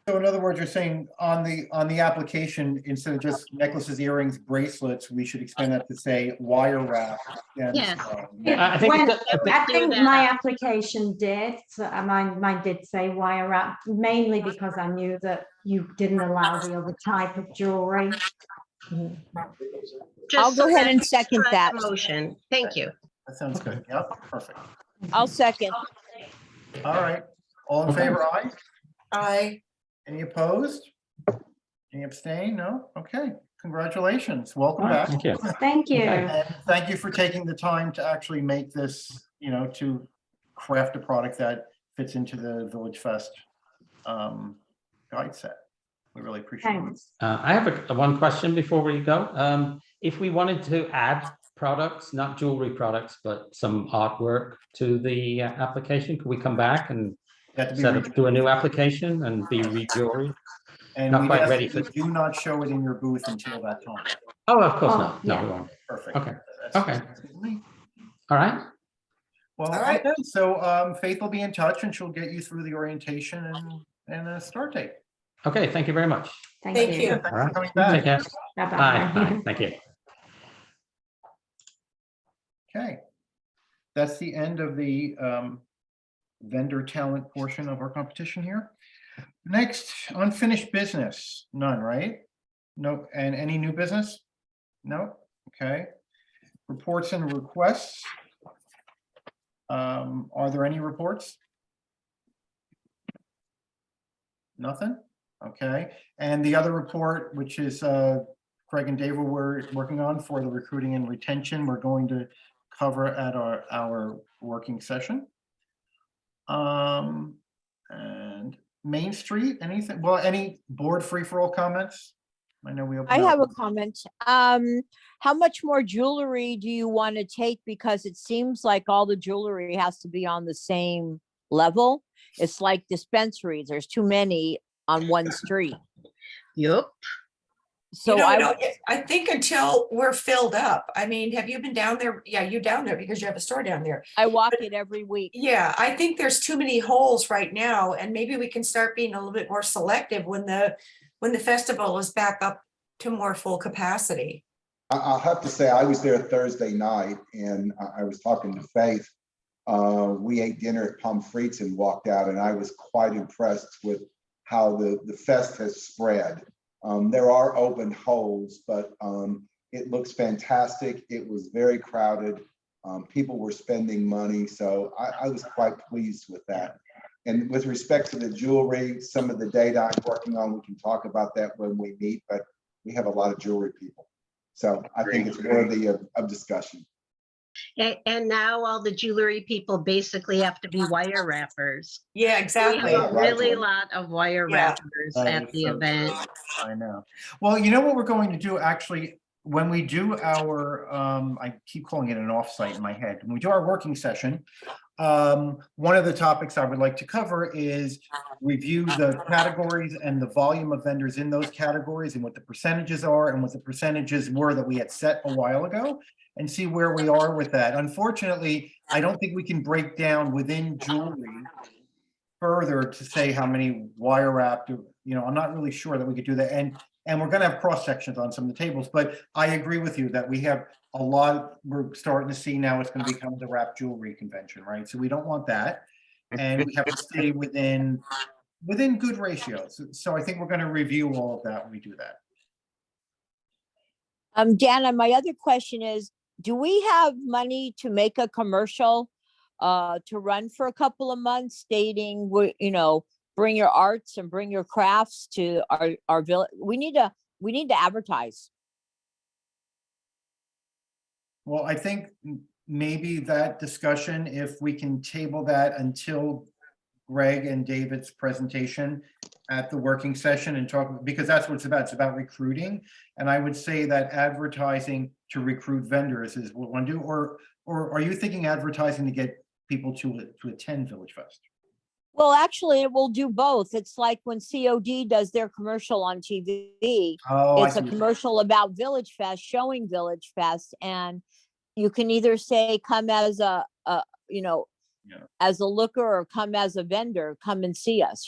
So in other words, you're saying on the application, instead of just necklaces, earrings, bracelets, we should expand that to say wire wrap. Yes. I think I think my application did, so mine did say wire wrap, mainly because I knew that you didn't allow the other type of jewelry. I'll go ahead and second that. Motion. Thank you. That sounds good. Yep, perfect. I'll second. All right. All in favor, aye? Aye. Any opposed? Any abstain? No? Okay. Congratulations. Welcome All right, back. thank you. Thank you. And thank you for taking the time to actually make this, to craft a product that fits into the Village Fest guide set. We really appreciate it. Thanks. I have one question before we go. If we wanted to add products, not jewelry products, but some artwork to the application? Could we come back and That to be set up, do a new application and be re-jewelry? And Not we quite ask ready that for. you do not show it in your booth until that time. Oh, of course Oh, not. No, yeah. we won't. Perfect. Okay. That's Okay. me. All right. Well, All right. okay, so Faith will be in touch and she'll get you through the orientation and a start date. Okay. Thank you very much. Thank you. Yeah, thanks All right. for coming Take back. care. Bye-bye. Bye. Bye. Thank you. Okay. That's the end of the vendor talent portion of our competition here. Next, unfinished business, none, right? No, and any new business? No, okay. Reports and requests. Are there any reports? Nothing? Okay, and the other report, which is Craig and Dave were working on for the recruiting and retention, we're going to cover at our working session. And Main Street, anything, well, any board free-for-all comments? I know we opened I up. have a comment. How much more jewelry do you want to take? Because it seems like all the jewelry has to be on the same level. It's like dispensaries. There's too many on one street. Yup. So I think until we're filled up. I mean, have you been down there? Yeah, you're down there because you have a store down there. I walk it every week. Yeah, I think there's too many holes right now, and maybe we can start being a little bit more selective when the festival is back up to more full capacity. I'll have to say, I was there Thursday night and I was talking to Faith. We ate dinner at Pomfrey's and walked out, and I was quite impressed with how the fest has spread. There are open holes, but it looks fantastic. It was very crowded. People were spending money, so I was quite pleased with that. And with respect to the jewelry, some of the data I'm working on, we can talk about that when we meet, but we have a lot of jewelry people. So I think it's worthy of discussion. And now all the jewelry people basically have to be wire wrappers. Yeah, exactly. We have a really Exactly. lot of wire Yeah. wrappers That at is the so event. true. I know. Well, you know what we're going to do actually, when we do our, I keep calling it an offsite in my head. When we do our working session, one of the topics I would like to cover is review the categories and the volume of vendors in those categories and what the percentages are and what the percentages were that we had set a while ago, and see where we are with that. Unfortunately, I don't think we can break down within jewelry further to say how many wire wrapped, I'm not really sure that we could do that. And we're gonna have cross sections on some of the tables, but I agree with you that we have a lot, we're starting to see now it's gonna become the wrap jewelry convention, right? So we don't want that. And we have to stay within good ratios. So I think we're gonna review all of that when we do that. Dana, my other question is, do we have money to make a commercial to run for a couple of months stating, bring your arts and bring your crafts to our village? We need to advertise. Well, I think maybe that discussion, if we can table that until Greg and David's presentation at the working session and talk, because that's what it's about. It's about recruiting. And I would say that advertising to recruit vendors is what we want to do, or are you thinking advertising to get people to attend Village Fest? Well, actually, it will do both. It's like when COD does their commercial on TV. Oh, It's a commercial about Village Fest, showing Village Fest, and you can either say come as as a looker or come as a vendor, come and see us.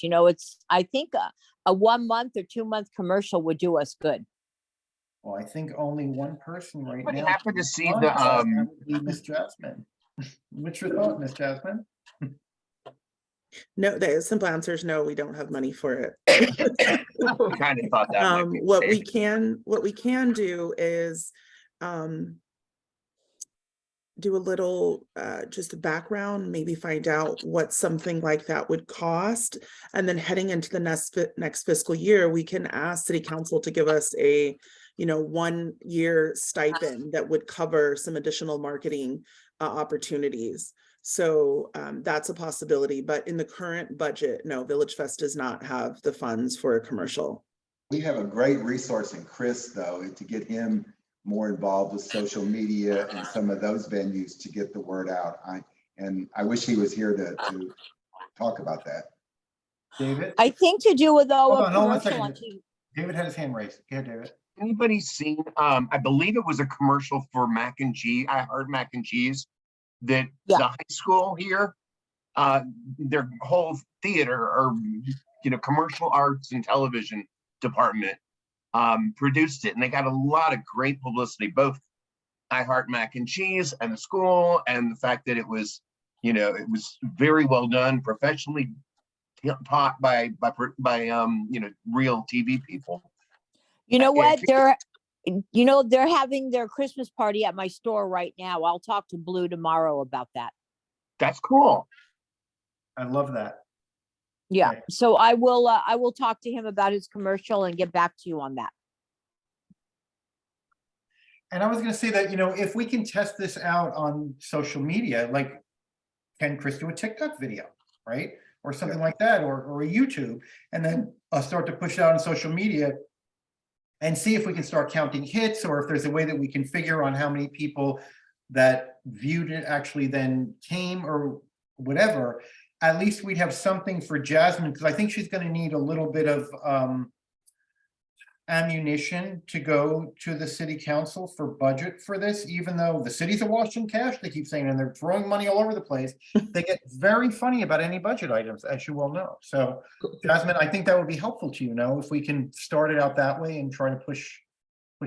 I think a 1 month or 2 month commercial would do us good. Well, I think only one person right Would now. happen to see on the, that would be Miss Jasmine. What's your thought, Miss Jasmine? No, the simple answer is no, we don't have money for it. kind of thought that might be the What case. we can do is do a little just a background, maybe find out what something like that would cost, and then heading into the next fiscal year, we can ask City Council to give us a 1 year stipend that would cover some additional marketing opportunities. So that's a possibility, but in the current budget, no, Village Fest does not have the funds for a commercial. We have a great resource in Chris, though, to get him more involved with social media and some of those venues to get the word out. I wish he was here to talk about that. David? I think to do with Hold a on, hold on a commercial on second. TV. David had his hand raised. Go ahead, David. Anybody seen, I believe it was a commercial for mac and cheese. I heard mac and cheese that Yeah. the high school here, their whole theater or, commercial arts and television department produced it. And they got a lot of great publicity, both I Heart Mac and Cheese and the school, and the fact that it was, it was very well done, professionally taught by real TV people. You know what? They're having their Christmas party at my store right now. I'll talk to Blue tomorrow about that. That's cool. I love that. Yeah. Okay. So I will talk to him about his commercial and get back to you on that. And I was gonna say that, if we can test this out on social media, like, can Chris do a TikTok video, right? Or something like that, or a YouTube, and then start to push it out on social media and see if we can start counting hits, or if there's a way that we can figure on how many people that viewed it actually then came or whatever. At least we'd have something for Jasmine, because I think she's going to need a little bit of ammunition to go to the city council for budget for this, even though the city's awash in cash, they keep saying, and they're throwing money all over the place. They get very funny about any budget items, as you well know. So Jasmine, I think that would be helpful to if we can start it out that way and try to push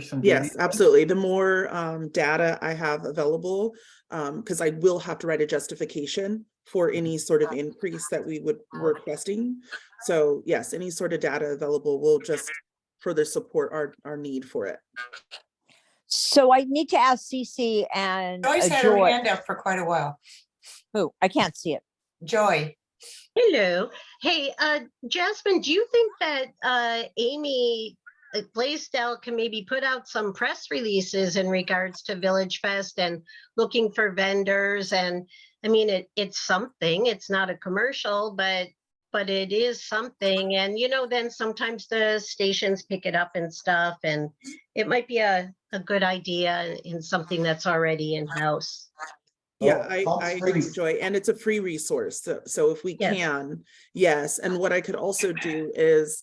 some. Yes, absolutely. The more data I have available, because I will have to write a justification for any sort of increase that we would requesting. So yes, any sort of data available will just further support our need for it. So I need to ask Cece and Joy's had her Joy. hand up for quite a while. Who? I can't see it. Joy. Hello. Hey, Jasmine, do you think that Amy Blaisdell can maybe put out some press releases in regards to Village Fest and looking for vendors? And I mean, it's something, it's not a commercial, but it is something. And, then sometimes the stations pick it up and stuff, and it might be a good idea in something that's already in-house. Yeah, I agree, Joy, and it's a free resource. So if we can, yes. And what I could also do is,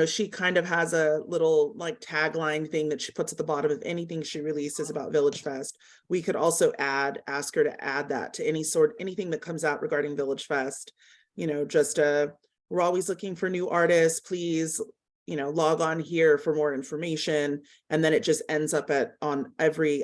she kind of has a little like tagline thing that she puts at the bottom of anything she releases about Village Fest. We could also ask her to add that to anything that comes out regarding Village Fest. We're always looking for new artists. Please, log on here for more information. And then it just ends up on every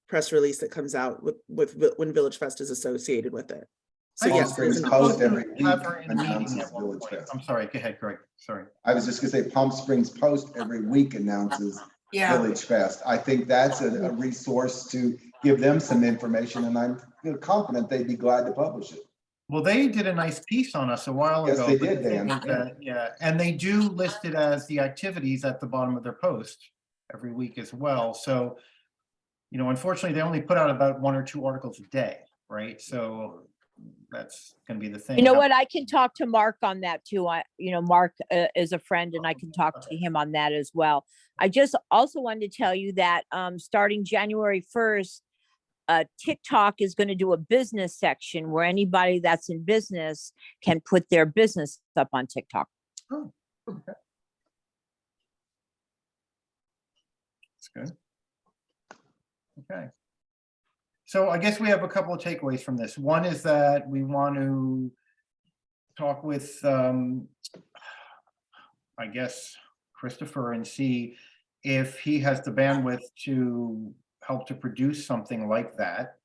press release that comes out with when Village Fest is associated with it. So yes, there's an post option. every week announces Village Fest. I'm sorry, go ahead, Greg. Sorry. I was just gonna say Palm Springs Post every week announces Village Fest. I think that's a resource to give them some information, and I'm confident they'd be glad to publish it. Well, they did a nice piece on us a while ago. Yes, they did, Dan. Yeah, and they do list it as the activities at the bottom of their post every week as well. So, unfortunately, they only put out about 1 or 2 articles a day, right? So that's going to be the thing. You know what? I can talk to Mark on that too. Mark is a friend, and I can talk to him on that as well. I just also wanted to tell you that starting January 1st, TikTok is going to do a business section where anybody that's in business can put their business up on TikTok. Oh, okay. That's good. Okay. So I guess we have a couple of takeaways from this. One is that we want to talk with, I guess, Christopher and see if he has the bandwidth to help to produce something like that,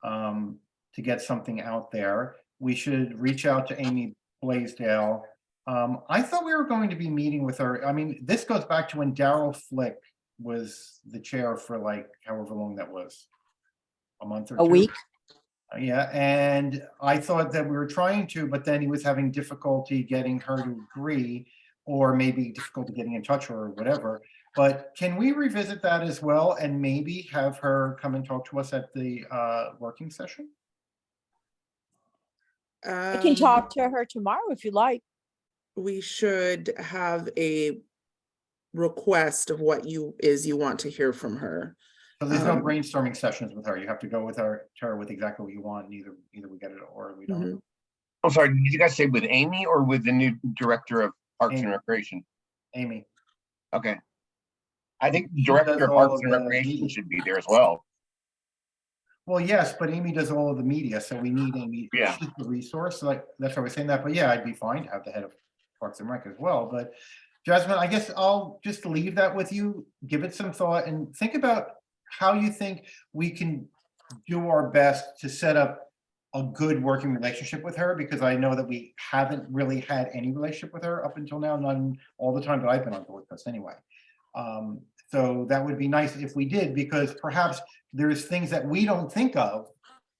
to get something out there. We should reach out to Amy Blaisdell. I thought we were going to be meeting with her. I mean, this goes back to when Daryl Flick was the chair for like however long that was, a month or two. A week. Yeah, and I thought that we were trying to, but then he was having difficulty getting her to agree, or maybe difficulty getting in touch or whatever. But can we revisit that as well and maybe have her come and talk to us at the working session? I can talk to her tomorrow if you like. We should have request of what you want to hear from her. So there's no brainstorming sessions with her. You have to go with her with exactly what you want, and either we get it or we don't. I'm sorry, did you guys say with Amy or with the new director of Parks and Amy. Recreation? Amy. Okay. I think the She director does of all Parks of and the Recreation media. should be there as well. Well, yes, but Amy does all of the media, so we need Amy. Yeah. She's the resource, so like, that's why we're saying that, but yeah, I'd be fine to have the head of Parks and Rec as well, but Jasmine, I guess I'll just leave that with you, give it some thought and think about how you think we can do our best to set up a good working relationship with her, because I know that we haven't really had any relationship with her up until now, not in all the time that I've been on board with us anyway. So that would be nice if we did, because perhaps there's things that we don't think of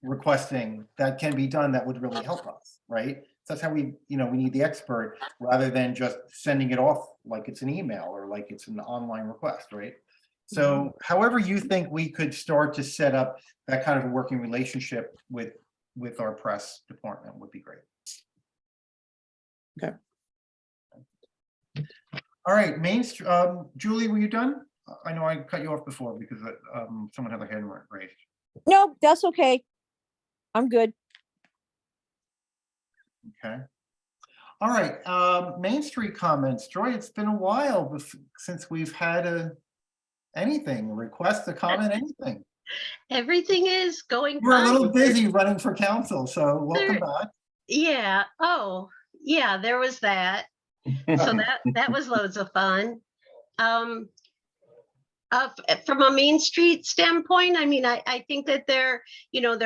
requesting that can be done that would really help us, right? So that's how we need the expert rather than just sending it off like it's an email or like it's an online request, right? So however you think we could start to set up that kind of a working relationship with our press department would be great. Okay. All right, Julie, were you done? I know I cut you off before because someone had their hand raised. No, that's okay. I'm good. Okay. All right, Main Street comments. Joy, it's been a while since we've had anything, request a comment, anything. Everything is going We're a fine. little busy running for council, so welcome back. Yeah. Oh, yeah, there was that. So that was loads of fun. From a Main Street standpoint, I mean, I think that there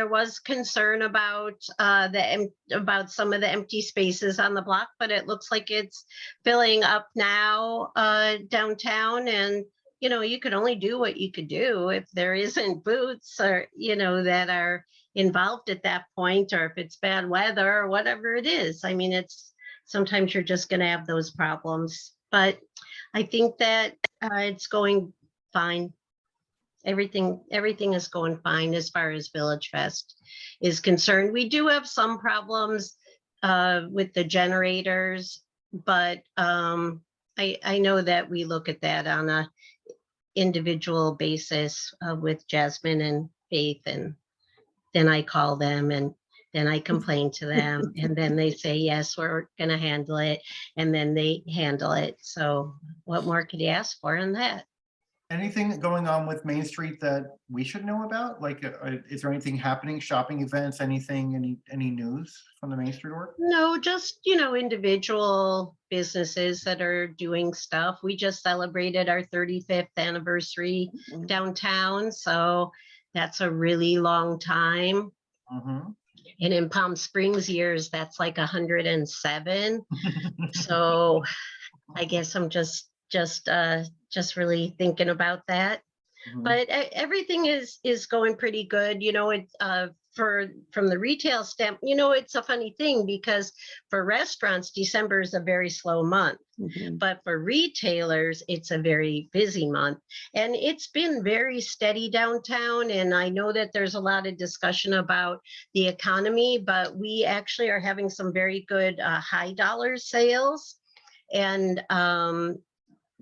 was concern about about some of the empty spaces on the block, but it looks like it's filling up now downtown, and you can only do what you could do if there isn't booths or that are involved at that point, or if it's bad weather or whatever it is. I mean, sometimes you're just going to have those problems, but I think that it's going fine. Everything is going fine as far as VillageFest is concerned. We do have some problems with the generators, but I know that we look at that on a individual basis with Jasmine and Faith, and then I call them and then I complain to them, and then they say, yes, we're going to handle it, and then they handle it. So what more could you ask for in that? Anything going on with Main Street that we should know about? Like, is there anything happening, shopping events, anything, any news from the Main Street org? No, just, individual businesses that are doing stuff. We just celebrated our 35th anniversary downtown. So that's a really long time. And in Palm Springs years, that's like 107. So I guess I'm just really thinking about that. But everything is going pretty good. From the retail stamp, it's a funny thing because for restaurants, December is a very slow month, but for retailers, it's a very busy month. And it's been very steady downtown. And I know that there's a lot of discussion about the economy, but we actually are having some very good high dollar sales. And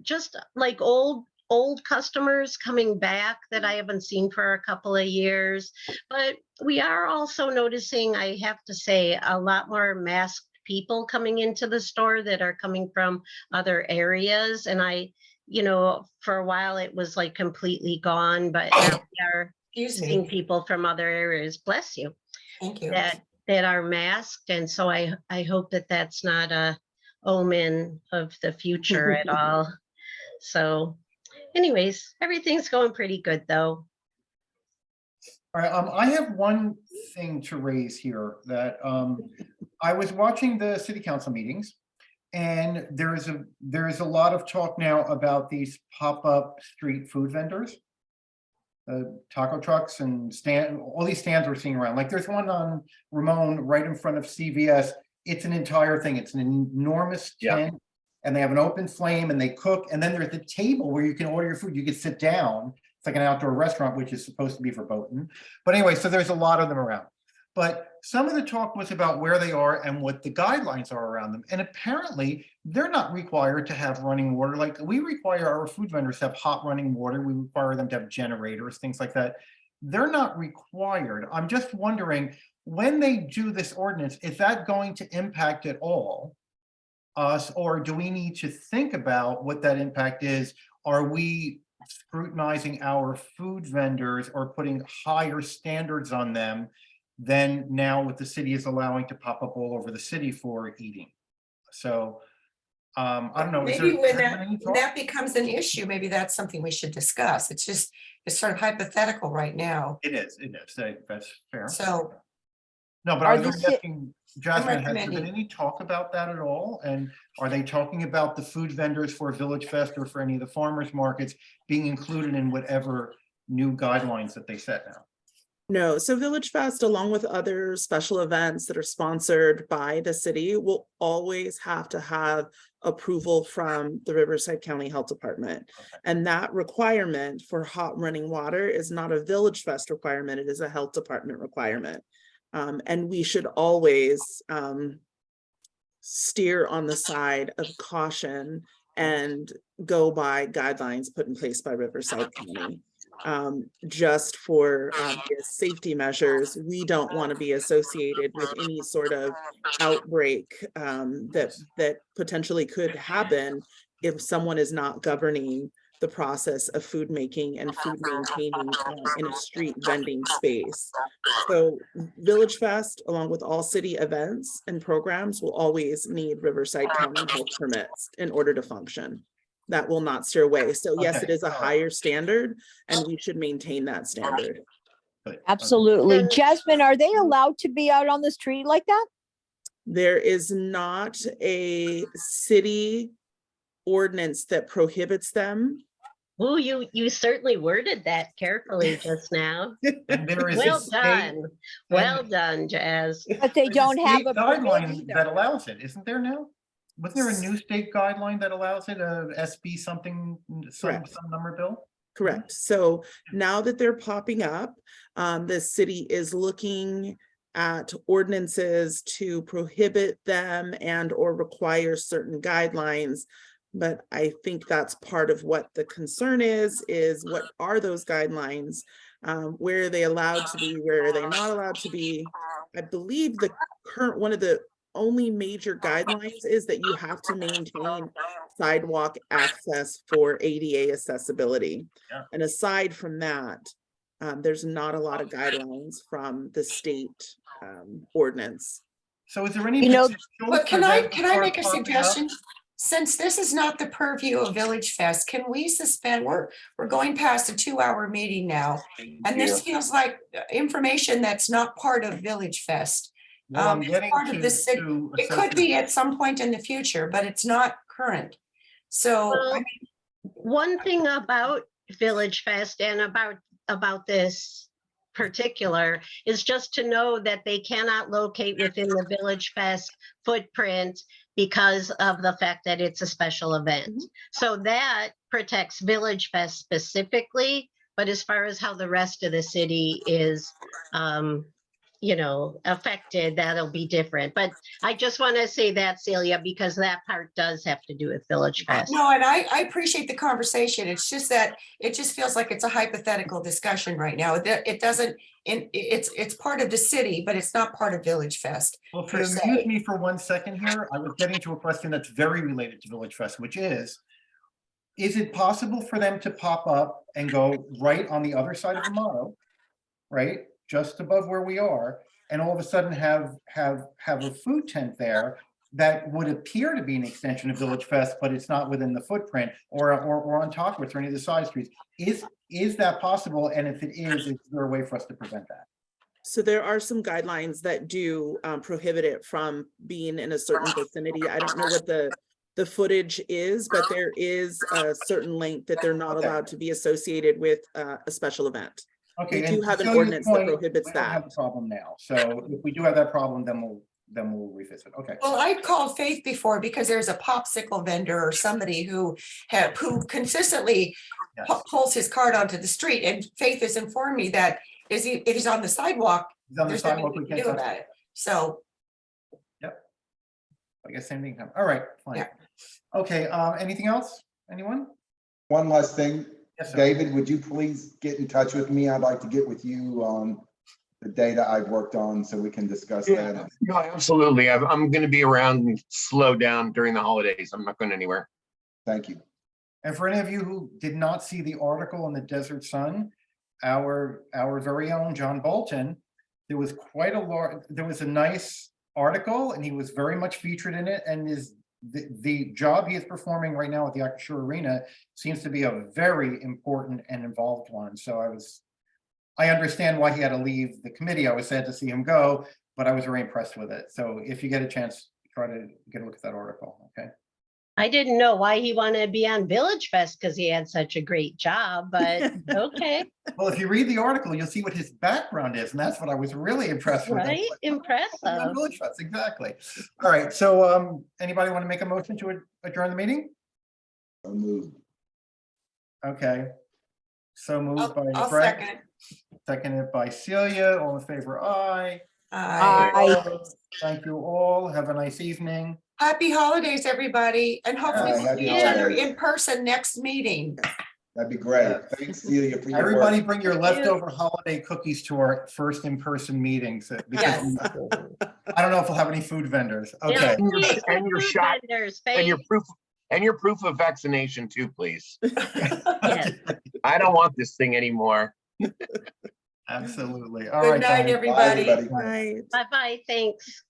just like old customers coming back that I haven't seen for a couple of years. But we are also noticing, I have to say, a lot more masked people coming into the store that are coming from other areas. And for a while it was like completely gone, but now we are seeing people from other areas, bless you. Thank you. That are masked. And so I hope that that's not a omen of the future at all. So anyways, everything's going pretty good though. All right, I have one thing to raise here that I was watching the city council meetings, and there is a lot of talk now about these pop-up street food vendors, taco trucks and all these stands we're seeing around. Like there's one on Ramon right in front of CVS. It's an entire thing. It's an enormous tent. And they have an open flame and they cook. And then there's the table where you can order your food. You can sit down. It's like an outdoor restaurant, which is supposed to be verboten. But anyway, so there's a lot of them around. But some of the talk was about where they are and what the guidelines are around them. And apparently they're not required to have running water. Like we require our food vendors to have hot running water. We require them to have generators, things like that. They're not required. I'm just wondering, when they do this ordinance, is that going to impact at all us, or do we need to think about what that impact is? Are we scrutinizing our food vendors or putting higher standards on them than now what the city is allowing to pop up all over the city for eating? So I don't know. Maybe when that becomes an issue, maybe that's something we should discuss. It's sort of hypothetical right now. It is. That's fair. So. No, but Are I the was ci- asking, Jasmine, has there been recommending- any talk about that at all? And are they talking about the food vendors for Village Fest or for any of the farmers markets being included in whatever new guidelines that they set now? No, so Village Fest, along with other special events that are sponsored by the city, will always have to have approval from the Riverside County Health Department. Okay. And that requirement for hot running water is not a Village Fest requirement, it is a health department requirement. And we should always steer on the side of caution and go by guidelines put in place by Riverside County. Just for obvious safety measures, we don't want to be associated with any sort of outbreak that potentially could happen if someone is not governing the process of food making and food maintaining in a street vending space. So Village Fest, along with all city events and programs, will always need Riverside County health permits in order to function. That will not steer away. So yes, it is a higher standard and we should maintain that standard. Absolutely. Jasmine, are they allowed to be out on the street like that? There is not a city ordinance that prohibits them. Oh, you certainly worded that carefully just now. And there is Well a done. Well done, Jazz. But they don't have a permit guideline either. that allows it, isn't there now? Wasn't there a new state guideline that allows it, a SB something, some number bill? Correct. So now that they're popping up, the city is looking at ordinances to prohibit them and or require certain guidelines. But I think that's part of what the concern is what are those guidelines? Where are they allowed to be? Where are they not allowed to be? I believe the current, one of the only major guidelines is that you have to maintain sidewalk access for ADA accessibility. Yeah. And aside from that, there's not a lot of guidelines from the state ordinance. So is there any? But can I make a suggestion? Since this is not the purview of Village Fest, can we suspend? We're going past a 2-hour meeting now, and this feels like information that's not part of Village Fest. Well, I'm It's getting part of the city. It could be at some point in the future, but it's not current. So Well, one thing about Village Fest and about this particular is just to know that they cannot locate within the Village Fest footprint because of the fact that it's a special event. So that protects Village Fest specifically, but as far as how the rest of the city is, affected, that'll be different. But I just want to say that, Celia, because that part does have to do with Village Fest. no, and I appreciate the conversation. It's just that it just feels like it's a hypothetical discussion right now. It doesn't, it's part of the city, but it's not part of Village Fest. Well, to amuse me for 1 second here, I was getting to a question that's very related to Village Fest, which is it possible for them to pop up and go right on the other side of the motto, right? Just above where we are, and all of a sudden have a food tent there that would appear to be an extension of Village Fest, but it's not within the footprint or on Talkwitz or any of the side streets. Is that possible? And if it is there a way for us to prevent that? So there are some guidelines that do prohibit it from being in a certain vicinity. I don't know what the footage is, but there is a certain length that they're not allowed to be associated with a special event. Okay, We do and have an to your ordinance that point, prohibits we don't have that. a problem now. So if we do have that problem, then we'll revisit. Okay. Well, I called Faith before because there's a popsicle vendor or somebody who consistently pulls his cart onto the street, and Faith has informed me that if he's on the sidewalk, He's on the there's sidewalk, nothing we we can can't do touch about it. it. So, I guess same thing. All right, fine. Yeah. Okay, anything else? Anyone? One last thing, Yes, sir. David, would you please get in touch with me? I'd like to get with you on the data I've worked on so we can discuss that. No, absolutely. I'm going to be around and slow down during the holidays. I'm not going anywhere. Thank you. And for any of you who did not see the article in the Desert Sun, our very own John Bolton, there was a nice article and he was very much featured in it, and the job he is performing right now at the Akashura Arena seems to be a very important and involved one. So I understand why he had to leave the committee. I was sad to see him go, but I was very impressed with it. So if you get a chance, try to get a look at that article, okay? I didn't know why he wanted to be on VillageFest because he had such a great job, but okay. Well, if you read the article, you'll see what his background is, and that's what I was really impressed with. Right? Impressive. VillageFest, exactly. All right, so anybody want to make a motion to adjourn the meeting? So moved. Okay. So moved by I'll Greg, second. seconded by Celia. All in favor, aye. Aye. Thank you all. Have a nice evening. Happy holidays, everybody, and hopefully we'll happy see each other holidays. in person next meeting. That'd be great. Thanks, Celia, for your Everybody work. bring your leftover holiday cookies to our first in-person meetings. Because I don't know if we'll have any food vendors. Okay. And your shot and your proof of vaccination too, please. Yes. I don't want this thing anymore. Absolutely. All Good right. night, guys. everybody. Bye, everybody. Right. Bye-bye, thanks.